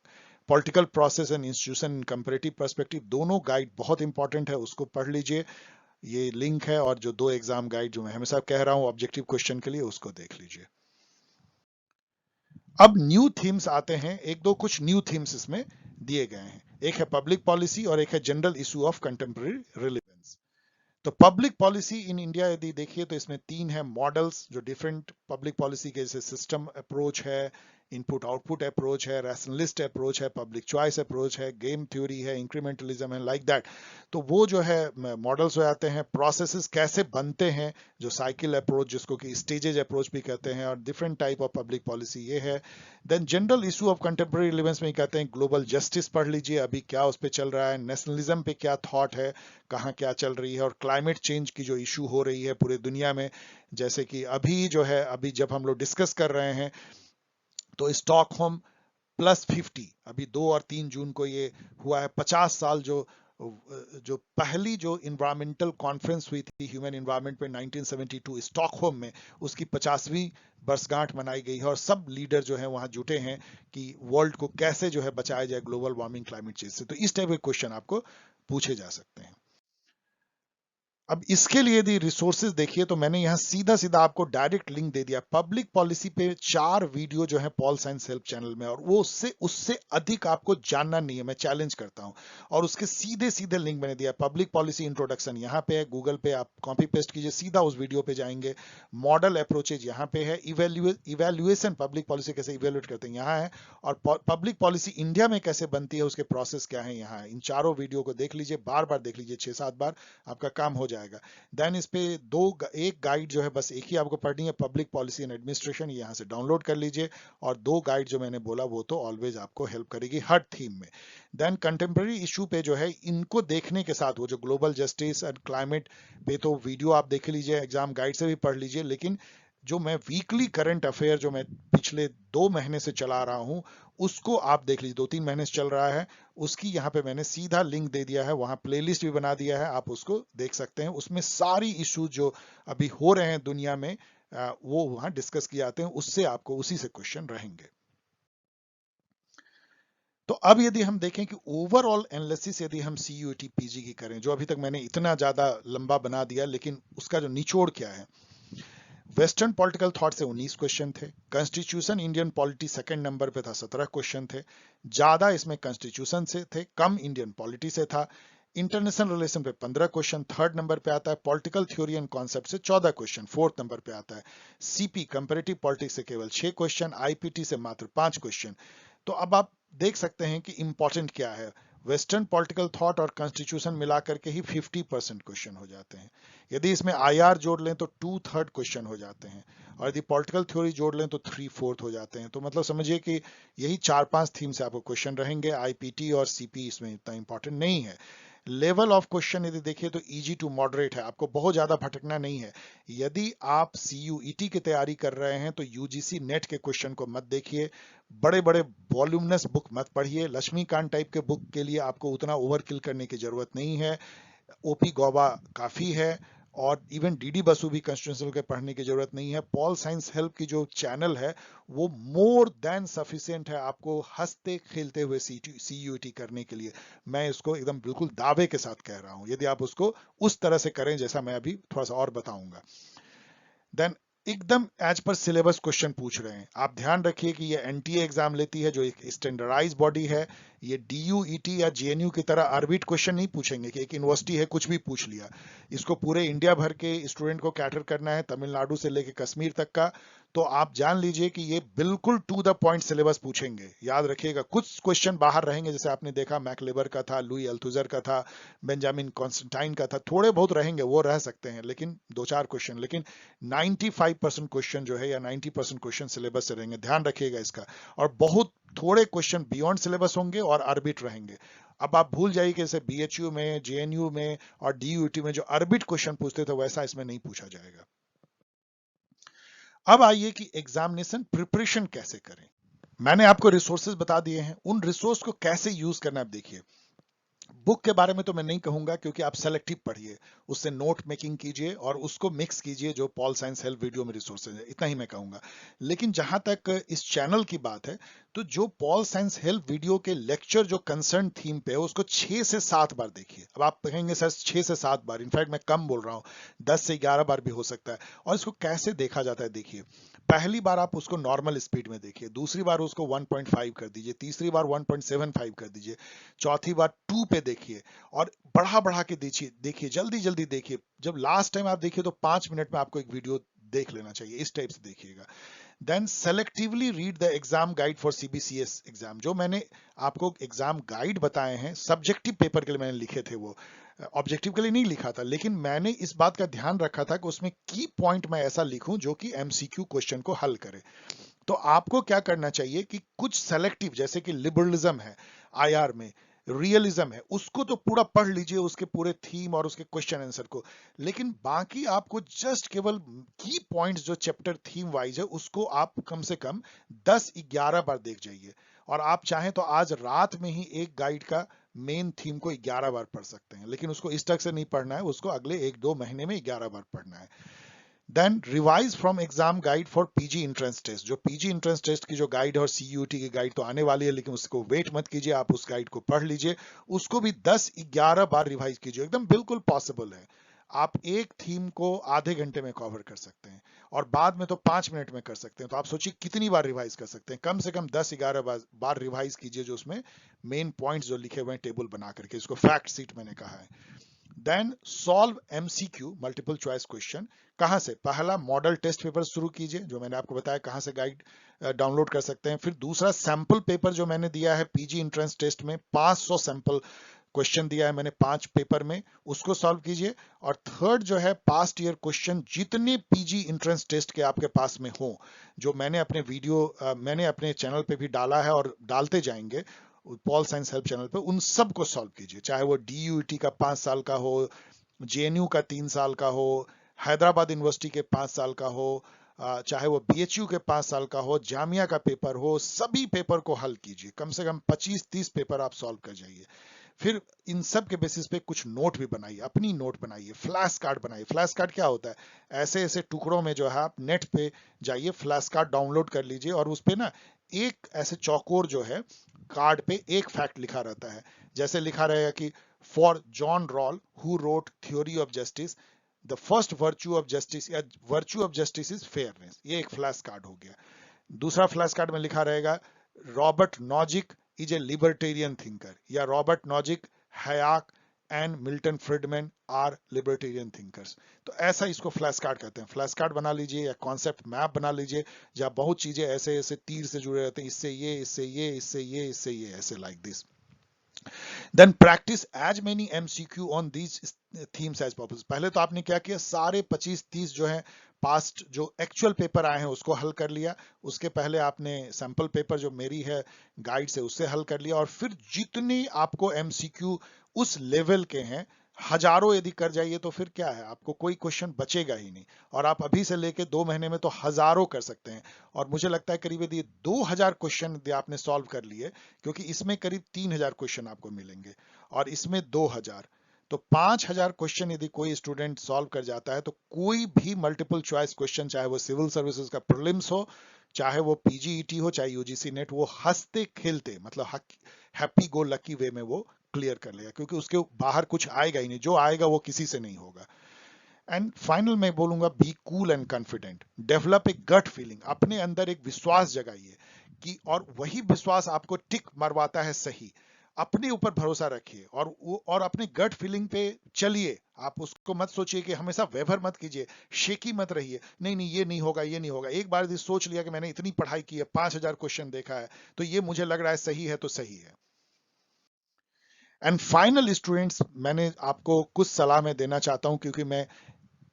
political process and institution in comparative perspective. दोनों गाइड बहुत इंपॉर्टेंट है, उसको पढ़ लीजिए, ये लिंक है। और जो 2 एग्जाम गाइड जो मैं हमेशा कह रहा हूं ऑब्जेक्टिव क्वेश्चन के लिए, उसको देख लीजिए। अब न्यू थीम्स आते हैं, एक दो कुछ न्यू थीम्स इसमें दिए गए हैं। एक है पब्लिक पॉलिसी और एक है general issue of contemporary relevance. तो पब्लिक पॉलिसी इन इंडिया यदि देखिए तो इसमें 3 है मॉडल्स, जो डिफरेंट पब्लिक पॉलिसी के, जैसे सिस्टम अप्रोच है, इनपुट आउटपुट अप्रोच है, रैशनलिस्ट अप्रोच है, पब्लिक चॉइस अप्रोच है, गेम थ्योरी है, इंक्रीमेंटलिज्म है, लाइक दैट। तो वो जो है मॉडल्स हो जाते हैं। प्रोसेसेस कैसे बनते हैं, जो साइकिल अप्रोच जिसको कि स्टेजेज अप्रोच भी कहते हैं, और different type of public policy ये है। Then general issue of contemporary relevance में कहते हैं ग्लोबल जस्टिस पढ़ लीजिए, अभी क्या उस पर चल रहा है, नेशनलिज्म पे क्या थॉट है, कहाँ क्या चल रही है, और क्लाइमेट चेंज की जो इशू हो रही है पूरे दुनिया में। जैसे कि अभी जो है, अभी जब हम लोग डिस्कस कर रहे हैं तो स्टॉकहोम +50, अभी 2 और 3 जून को ये हुआ है। 50 साल जो पहली जो इन्वायरमेंटल कॉन्फ्रेंस हुई थी ह्यूमन इन्वायरमेंट पे 1972 स्टॉकहोम में, उसकी 50वीं वर्षगांठ मनाई गई है, और सब लीडर जो है वहां जुटे हैं कि वर्ल्ड को कैसे जो है बचाया जाए ग्लोबल वार्मिंग, क्लाइमेट चेंज से। तो इस टाइप के क्वेश्चन आपको पूछे जा सकते हैं। अब इसके लिए यदि रिसोर्सेज देखिए तो मैंने यहां सीधा सीधा आपको डायरेक्ट लिंक दे दिया। पब्लिक पॉलिसी पे 4 वीडियो जो है पॉल साइंस हेल्प चैनल में, और वो उससे अधिक आपको जानना नहीं है, मैं चैलेंज करता हूं। और उसके सीधे सीधे लिंक मैंने दिया। पब्लिक पॉलिसी इंट्रोडक्शन यहाँ पे है, गूगल पे आप कॉपी पेस्ट कीजिए, सीधा उस वीडियो पे जाएंगे। मॉडल अप्रोचेज यहाँ पे है, इवेल्युएशन पब्लिक पॉलिसी कैसे इवेल्युएट करते हैं यहाँ है, और पब्लिक पॉलिसी इंडिया में कैसे बनती है उसके प्रोसेस क्या है यहाँ है। इन चारों वीडियो को देख लीजिए, बार बार देख लीजिए, 6-7 बार, आपका काम हो जाएगा। देन इस पे एक गाइड जो है बस एक ही आपको पढ़नी है, पब्लिक पॉलिसी एंड एडमिनिस्ट्रेशन, यहाँ से डाउनलोड कर लीजिए। और 2 गाइड जो मैंने बोला वो तो ऑलवेज आपको हेल्प करेगी हर थीम में। देन कंटेम्प्रेरी इशू पे जो है, इनको देखने के साथ वो जो ग्लोबल जस्टिस एंड क्लाइमेट पे तो वीडियो आप देख लीजिए, एग्जाम गाइड से भी पढ़ लीजिए, लेकिन जो मैं वीकली करंट अफेयर जो मैं पिछले 2 महीने से चला रहा हूं, उसको आप देख लीजिए, 2-3 महीने से चल रहा है, उसकी यहाँ पे मैंने सीधा लिंक दे दिया है, वहां प्लेलिस्ट भी बना दिया है, आप उसको देख सकते हैं। उसमें सारी इशू जो अभी हो रहे हैं दुनिया में, वो वहां डिस्कस किए जाते हैं, उससे आपको उसी से क्वेश्चन रहेंगे। तो अब यदि हम देखें कि ओवरऑल एनालिसिस यदि हम CUET PG की करें, जो अभी तक मैंने इतना ज्यादा लंबा बना दिया, लेकिन उसका जो निचोड़ क्या है, वेस्टर्न पॉलिटिकल थॉट से 19 क्वेश्चन थे, constitution Indian polity second number पे था, 17 क्वेश्चन थे। ज्यादा इसमें कॉन्स्टिट्यूशन से थे, कम इंडियन पॉलिटी से था। इंटरनेशनल रिलेशन पे 15 क्वेश्चन 3rd नंबर पे आता है। पॉलिटिकल थ्योरी एंड कॉन्सेप्ट से 14 क्वेश्चन 4th नंबर पे आता है। सीपी कंपैरेटिव पॉलिटिक्स से केवल 6 क्वेश्चन, आईपीटी से मात्र 5 क्वेश्चन। तो अब आप देख सकते हैं कि इंपॉर्टेंट क्या है। वेस्टर्न पॉलिटिकल थॉट और कॉन्स्टिट्यूशन मिलाकर के ही 50% क्वेश्चन हो जाते हैं। यदि इसमें आईआर जोड़ लें तो 2/3 क्वेश्चन हो जाते हैं, और यदि पॉलिटिकल थ्योरी जोड़ लें तो 3/4 हो जाते हैं। तो मतलब समझिए कि यही 4-5 थीम से आपको क्वेश्चन रहेंगे। आईपीटी और सीपी इसमें इतना इंपॉर्टेंट नहीं है। लेवल ऑफ क्वेश्चन यदि देखिए तो इजी टू मॉडरेट है, आपको बहुत ज्यादा भटकना नहीं है। यदि आप सीयूईटी की तैयारी कर रहे हैं तो यूजीसी नेट के क्वेश्चन को मत देखिए, बड़े बड़े वॉल्यूमनस बुक मत पढ़िए। लक्ष्मीकांत टाइप के बुक के लिए आपको उतना ओवरकिल करने की जरूरत नहीं है। ओपी गौबा काफी है, और इवन डीडी बसु भी कॉन्स्टिट्यूशनल के पढ़ने की जरूरत नहीं है। पॉल साइंस हेल्प की जो चैनल है वो मोर देन सफिशिएंट है आपको हंसते खेलते हुए सीयूईटी करने के लिए। मैं इसको एकदम बिल्कुल दावे के साथ कह रहा हूं, यदि आप उसको उस तरह से करें जैसा मैं अभी थोड़ा सा और बताऊंगा। देन एकदम एज पर सिलेबस क्वेश्चन पूछ रहे हैं। आप ध्यान रखिए कि ये एनटीए एग्जाम लेती है जो एक स्टैंडर्डाइज बॉडी है। ये डीयूईटी या जेएनयू की तरह आर्बिट क्वेश्चन नहीं पूछेंगे कि एक यूनिवर्सिटी है कुछ भी पूछ लिया। इसको पूरे इंडिया भर के स्टूडेंट को कैटर करना है, तमिलनाडु से लेकर कश्मीर तक का। तो आप जान लीजिए कि ये बिल्कुल टू द पॉइंट सिलेबस पूछेंगे। याद रखिएगा, कुछ क्वेश्चन बाहर रहेंगे, जैसे आपने देखा मैकलेबर का था, लुई अल्थुजर का था, बेंजामिन कॉन्स्टेंटाइन का था। थोड़े बहुत रहेंगे, वो रह सकते हैं, लेकिन 2-4 क्वेश्चन। लेकिन 95% क्वेश्चन जो है या 90% क्वेश्चन सिलेबस से रहेंगे, ध्यान रखिएगा इसका। और बहुत थोड़े क्वेश्चन बियॉन्ड सिलेबस होंगे और आर्बिट रहेंगे। अब आप भूल जाइए कि जैसे बीएचयू में, जेएनयू में और डीयूटी में जो आर्बिट क्वेश्चन पूछते थे वैसा इसमें नहीं पूछा जाएगा। अब आइए कि एग्जामिनेशन प्रिपरेशन कैसे करें। मैंने आपको रिसोर्सेज बता दिए हैं, उन रिसोर्स को कैसे यूज करना है। आप देखिए, बुक के बारे में तो मैं नहीं कहूंगा, क्योंकि आप सेलेक्टिव पढ़िए, उससे नोट मेकिंग कीजिए और उसको मिक्स कीजिए जो पॉल साइंस हेल्प वीडियो में रिसोर्सेज है, इतना ही मैं कहूंगा। लेकिन जहां तक इस चैनल की बात है, तो जो पॉल साइंस हेल्प वीडियो के लेक्चर जो कंसर्न थीम पे है उसको 6 से 7 बार देखिए। अब आप कहेंगे सर 6 से 7 बार, इनफैक्ट मैं कम बोल रहा हूँ, 10 से 11 बार भी हो सकता है। और इसको कैसे देखा जाता है देखिए, पहली बार आप उसको नॉर्मल स्पीड में देखिए, दूसरी बार उसको 1.5 कर दीजिए, तीसरी बार 1.75 कर दीजिए, चौथी बार 2 पे देखिए, और बढ़ा बढ़ा के देखिए देखिए, जल्दी जल्दी देखिए। जब लास्ट टाइम आप देखिए तो 5 मिनट में आपको एक वीडियो देख लेना चाहिए, इस टाइप से देखिएगा। Then selectively read the exam guide for CBCS exam. जो मैंने आपको एग्जाम गाइड बताए हैं सब्जेक्टिव पेपर के लिए मैंने लिखे थे, वो ऑब्जेक्टिव के लिए नहीं लिखा था, लेकिन मैंने इस बात का ध्यान रखा था कि उसमें की पॉइंट मैं ऐसा लिखूं जो कि एमसीक्यू क्वेश्चन को हल करे। तो आपको क्या करना चाहिए कि कुछ सेलेक्टिव, जैसे कि लिबरलिज्म है आईआर में, रियलिज्म है, उसको तो पूरा पढ़ लीजिए, उसके पूरे थीम और उसके क्वेश्चन आंसर को। लेकिन बाकी आपको जस्ट केवल की पॉइंट्स जो चैप्टर थीम वाइज है उसको आप कम से कम 10-11 बार देख जाइए। और आप चाहें तो आज रात में ही एक गाइड का मेन थीम को 11 बार पढ़ सकते हैं, लेकिन उसको इस तक से नहीं पढ़ना है, उसको अगले 1-2 महीने में 11 बार पढ़ना है। Then revise from exam guide for PG entrance test. जो पीजी इंट्रेंस टेस्ट की जो गाइड है और सीयूटी की गाइड तो आने वाली है, लेकिन उसको वेट मत कीजिए, आप उस गाइड को पढ़ लीजिए, उसको भी 10-11 बार रिवाइज कीजिए, एकदम बिल्कुल पॉसिबल है। आप एक थीम को आधे घंटे में कवर कर सकते हैं और बाद में तो 5 मिनट में कर सकते हैं। तो आप सोचिए कितनी बार रिवाइज कर सकते हैं, कम से कम 10-11 बार रिवाइज कीजिए, जो उसमें मेन पॉइंट्स जो लिखे हुए हैं टेबल बना करके, इसको फैक्ट सीट मैंने कहा है। Then solve MCQ multiple choice question. कहां से? पहला मॉडल टेस्ट पेपर शुरू कीजिए, जो मैंने आपको बताया कहां से गाइड डाउनलोड कर सकते हैं। फिर दूसरा सैंपल पेपर जो मैंने दिया है पीजी एंट्रेंस टेस्ट में, 500 सैंपल क्वेश्चन दिया है मैंने 5 पेपर में, उसको सॉल्व कीजिए। और थर्ड जो है पास्ट ईयर क्वेश्चन जितने पीजी एंट्रेंस टेस्ट के आपके पास में हो, जो मैंने अपने वीडियो मैंने अपने चैनल पे भी डाला है और डालते जाएंगे पॉल साइंस हेल्प चैनल पे, उन सब को सॉल्व कीजिए। चाहे वो डीयूटी का 5 साल का हो, जेएनयू का 3 साल का हो, हैदराबाद यूनिवर्सिटी के 5 साल का हो, चाहे वो बीएचयू के 5 साल का हो, जामिया का पेपर हो, सभी पेपर को हल कीजिए। कम से कम 25-30 पेपर आप सॉल्व कर जाइए। फिर इन सब के बेसिस पे कुछ नोट भी बनाइए, अपनी नोट बनाइए, फ्लैश कार्ड बनाइए। फ्लैश कार्ड क्या होता है? ऐसे ऐसे टुकड़ों में जो है आप नेट पे जाइए, फ्लैश कार्ड डाउनलोड कर लीजिए, और उस पे ना एक ऐसे चौकोर जो है कार्ड पे एक फैक्ट लिखा रहता है। जैसे लिखा रहेगा कि for John Rawls who wrote theory of justice, the first virtue of justice या virtue of justice is fairness. ये एक फ्लैश कार्ड हो गया। दूसरा फ्लैश कार्ड में लिखा रहेगा Robert Nozick is a libertarian thinker, या Robert Nozick Hayek and Milton Friedman are libertarian thinkers. तो ऐसा इसको फ्लैश कार्ड कहते हैं। फ्लैश कार्ड बना लीजिए या कॉन्सेप्ट मैप बना लीजिए, जहाँ बहुत चीजें ऐसे ऐसे तीर से जुड़े रहते हैं, इससे ये, इससे ये, इससे ये, इससे ये, ऐसे like this. Then practise as many MCQ on these themes as possible. पहले तो आपने क्या किया, सारे 25-30 जो है पास्ट जो एक्चुअल पेपर आए हैं उसको हल कर लिया। उसके पहले आपने सैंपल पेपर जो मेरी है गाइड से उससे हल कर लिया, और फिर जितने आपको एमसीक्यू उस लेवल के हैं, हजारों यदि कर जाइए तो फिर क्या है, आपको कोई क्वेश्चन बचेगा ही नहीं। और आप अभी से लेके 2 महीने में तो हजारों कर सकते हैं। और मुझे लगता है करीब यदि 2000 क्वेश्चन यदि आपने सॉल्व कर लिए, क्योंकि इसमें करीब 3000 क्वेश्चन आपको मिलेंगे और इसमें 2000, तो 5000 क्वेश्चन यदि कोई स्टूडेंट सॉल्व कर जाता है, तो कोई भी मल्टीपल चॉइस क्वेश्चन, चाहे वो सिविल सर्विसेज का प्रीलिम्स हो, चाहे वो पीजीईटी हो, चाहे यूजीसी नेट, वो हंसते खेलते मतलब हैप्पी गो लकी वे में वो क्लियर कर लेगा, क्योंकि उसके बाहर कुछ आएगा ही नहीं, जो आएगा वो किसी से नहीं होगा। एंड फाइनल मैं बोलूंगा, be cool and confident, develop a gut feeling, अपने अंदर एक विश्वास जगाइए कि, और वही विश्वास आपको टिक मरवाता है सही। अपने ऊपर भरोसा रखिए और अपने गट फीलिंग पे चलिए। आप उसको मत सोचिए कि हमेशा वेवर मत कीजिए, शेकी मत रहिए, नहीं नहीं ये नहीं होगा, ये नहीं होगा। एक बार यदि सोच लिया कि मैंने इतनी पढ़ाई की है, 5000 क्वेश्चन देखा है, तो ये मुझे लग रहा है सही है, तो सही है। एंड फाइनल स्टूडेंट्स, मैंने आपको कुछ सलाह में देना चाहता हूं, क्योंकि मैं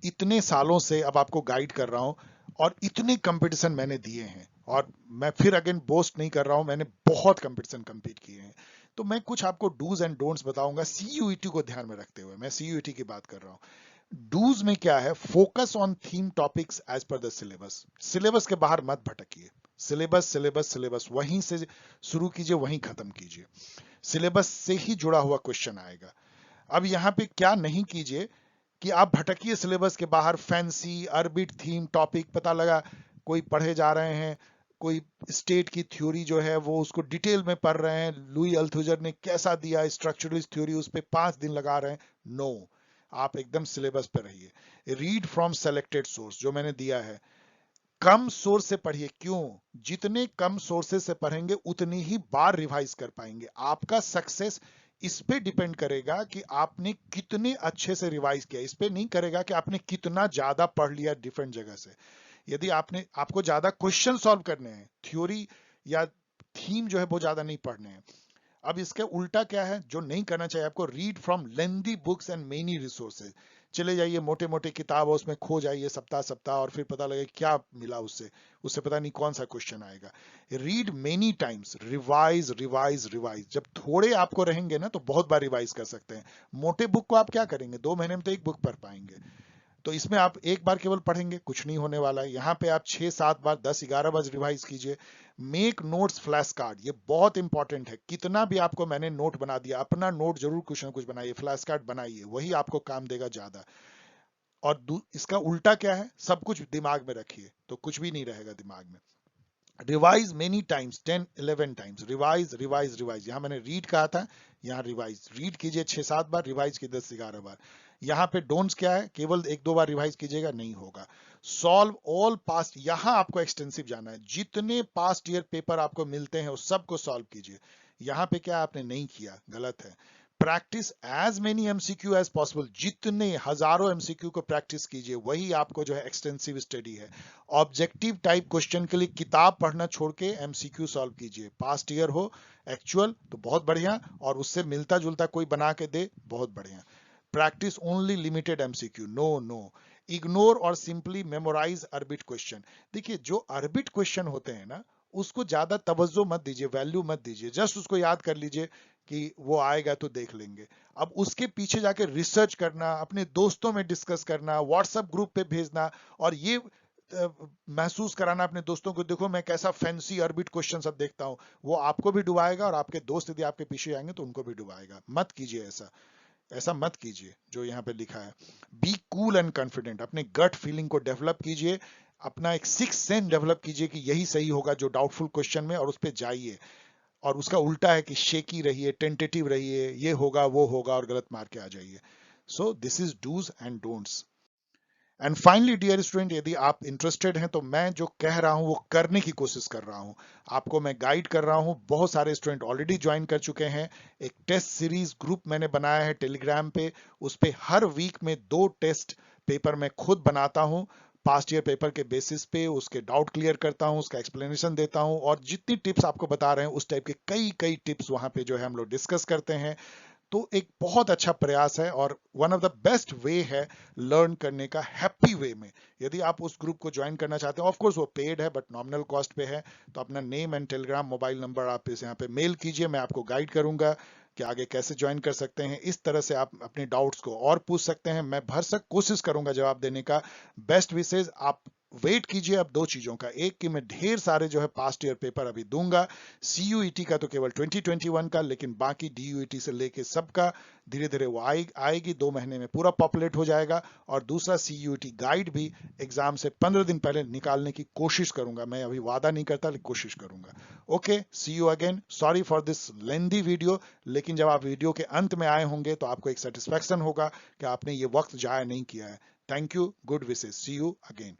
इतने सालों से अब आपको गाइड कर रहा हूं और इतने कंपटीशन मैंने दिए हैं, और मैं फिर अगेन बोस्ट नहीं कर रहा हूं, मैंने बहुत कंपटीशन कंपीट किए हैं। तो मैं कुछ आपको डूज एंड डोंट्स बताऊंगा सीयूईटी को ध्यान में रखते हुए। मैं सीयूईटी की बात कर रहा हूं। डूज में क्या है, focus on theme topics as per the syllabus. Syllabus के बाहर मत भटकिए। सिलेबस सिलेबस सिलेबस, वहीं से शुरू कीजिए, वहीं खत्म कीजिए। सिलेबस से ही जुड़ा हुआ क्वेश्चन आएगा। अब यहाँ पे क्या नहीं कीजिए कि आप भटकिए सिलेबस के बाहर, फैंसी अरबिट थीम टॉपिक, पता लगा कोई पढ़े जा रहे हैं, कोई स्टेट की थ्योरी जो है वो उसको डिटेल में पढ़ रहे हैं, लुई अल्थुजर ने कैसा दिया स्ट्रक्चरलिस्ट थ्योरी, उस पर 5 दिन लगा रहे हैं। नो, आप एकदम सिलेबस पे रहिए। रीड फ्रॉम सेलेक्टेड सोर्स, जो मैंने दिया है, कम सोर्स से पढ़िए। क्यों? जितने कम सोर्सेज से पढ़ेंगे उतनी ही बार रिवाइज कर पाएंगे। आपका सक्सेस इस पे डिपेंड करेगा कि आपने कितने अच्छे से रिवाइज किया, इस पे नहीं करेगा कि आपने कितना ज्यादा पढ़ लिया डिफरेंट जगह से। यदि आपको ज्यादा क्वेश्चन सॉल्व करने हैं, थ्योरी या थीम जो है वो ज्यादा नहीं पढ़ने हैं। अब इसके उल्टा क्या है जो नहीं करना चाहिए आपको, read from lengthy books and many resources. चले जाइए मोटे मोटे किताब है उसमें खो जाइए सप्ताह सप्ताह, और फिर पता लगे क्या मिला उससे, उससे पता नहीं कौन सा क्वेश्चन आएगा। Read many times, revise revise revise. जब थोड़े आपको रहेंगे ना तो बहुत बार रिवाइज कर सकते हैं। मोटे बुक को आप क्या करेंगे, 2 महीने में तो एक बुक पढ़ पाएंगे। तो इसमें आप एक बार केवल पढ़ेंगे, कुछ नहीं होने वाला है। यहाँ पे आप 6-7 बार, 10-11 बार रिवाइज कीजिए। मेक नोट्स फ्लैश कार्ड, ये बहुत इंपॉर्टेंट है। कितना भी आपको मैंने नोट बना दिया, अपना नोट जरूर कुछ ना कुछ बनाइए, फ्लैश कार्ड बनाइए, वही आपको काम देगा ज्यादा। और इसका उल्टा क्या है, सब कुछ दिमाग में रखिए तो कुछ भी नहीं रहेगा दिमाग में। Revise many times, 10-11 times, revise revise revise. यहाँ मैंने रीड कहा था, यहाँ रिवाइज, रीड कीजिए 6-7 बार, रिवाइज कीजिए 10-11 बार। यहाँ पे डोंट्स क्या है, केवल 1-2 बार रिवाइज कीजिएगा, नहीं होगा। सॉल्व ऑल पास्ट, यहाँ आपको एक्सटेंसिव जाना है, जितने पास्ट ईयर पेपर आपको मिलते हैं उस सबको सॉल्व कीजिए। यहाँ पे क्या आपने नहीं किया, गलत है। Practise as many MCQ as possible, जितने हजारों एमसीक्यू को प्रैक्टिस कीजिए, वही आपको जो है एक्सटेंसिव स्टडी है। ऑब्जेक्टिव टाइप क्वेश्चन के लिए किताब पढ़ना छोड़ के एमसीक्यू सॉल्व कीजिए, पास्ट ईयर हो एक्चुअल तो बहुत बढ़िया, और उससे मिलता जुलता कोई बना के दे बहुत बढ़िया। Practise only limited MCQ, no no. Ignore और सिंपली मेमोराइज अरबिट क्वेश्चन। देखिए जो अरबिट क्वेश्चन होते हैं ना, उसको ज्यादा तवज्जो मत दीजिए, वैल्यू मत दीजिए, जस्ट उसको याद कर लीजिए कि वो आएगा तो देख लेंगे। अब उसके पीछे जाके रिसर्च करना, अपने दोस्तों में डिस्कस करना, व्हाट्सएप ग्रुप पे भेजना, और ये महसूस कराना अपने दोस्तों को, देखो मैं कैसा फैंसी अरबिट क्वेश्चन सब देखता हूं, वो आपको भी डुबाएगा और आपके दोस्त यदि आपके पीछे आएंगे तो उनको भी डुबाएगा। मत कीजिए ऐसा, ऐसा मत कीजिए जो यहाँ पे लिखा है। बी कूल एंड कॉन्फिडेंट, अपने गट फीलिंग को डेवलप कीजिए, अपना एक सिक्स सेंस डेवलप कीजिए कि यही सही होगा जो डाउटफुल क्वेश्चन में, और उस पर जाइए। और उसका उल्टा है कि शेकी रहिए, टेंटेटिव रहिए, ये होगा वो होगा और गलत मार के आ जाइए। So this is do's and don'ts. And finally dear student, यदि आप इंटरेस्टेड हैं तो मैं जो कह रहा हूं वो करने की कोशिश कर रहा हूं, आपको मैं गाइड कर रहा हूं। बहुत सारे स्टूडेंट ऑलरेडी ज्वाइन कर चुके हैं। एक टेस्ट सीरीज ग्रुप मैंने बनाया है टेलीग्राम पे, उस पे हर वीक में 2 टेस्ट पेपर मैं खुद बनाता हूं। पास्ट ईयर पेपर के बेसिस पे उसके डाउट क्लियर करता हूं, उसका एक्सप्लेनेशन देता हूं, और जितनी टिप्स आपको बता रहे हैं उस टाइप के कई कई टिप्स वहां पे जो है हम लोग डिस्कस करते हैं। तो एक बहुत अच्छा प्रयास है और one of the best way है लर्न करने का, हैप्पी वे में। यदि आप उस ग्रुप को ज्वाइन करना चाहते हैं, ऑफ कोर्स वो पेड है बट नॉमिनल कॉस्ट पे है, तो अपना name and Telegram mobile number आप इस यहाँ पे मेल कीजिए, मैं आपको गाइड करूंगा कि आगे कैसे ज्वाइन कर सकते हैं। इस तरह से आप अपने डाउट्स को और पूछ सकते हैं, मैं भरसक कोशिश करूंगा जवाब देने का। बेस्ट विशेष। आप वेट कीजिए अब 2 चीजों का, एक कि मैं ढेर सारे जो है पास्ट ईयर पेपर अभी दूंगा, सीयूईटी का तो केवल 2021 का, लेकिन बाकी डीयूईटी से लेके सबका धीरे धीरे वो आएगी, 2 महीने में पूरा पॉपुलेट हो जाएगा। और दूसरा सीयूईटी गाइड भी एग्जाम से 15 दिन पहले निकालने की कोशिश करूंगा, मैं अभी वादा नहीं करता लेकिन कोशिश करूंगा। Okay, see you again, sorry for this lengthy video, लेकिन जब आप वीडियो के अंत में आए होंगे तो आपको एक सेटिस्फैक्शन होगा कि आपने ये वक्त जाया नहीं किया है। Thank you, good wishes, see you again.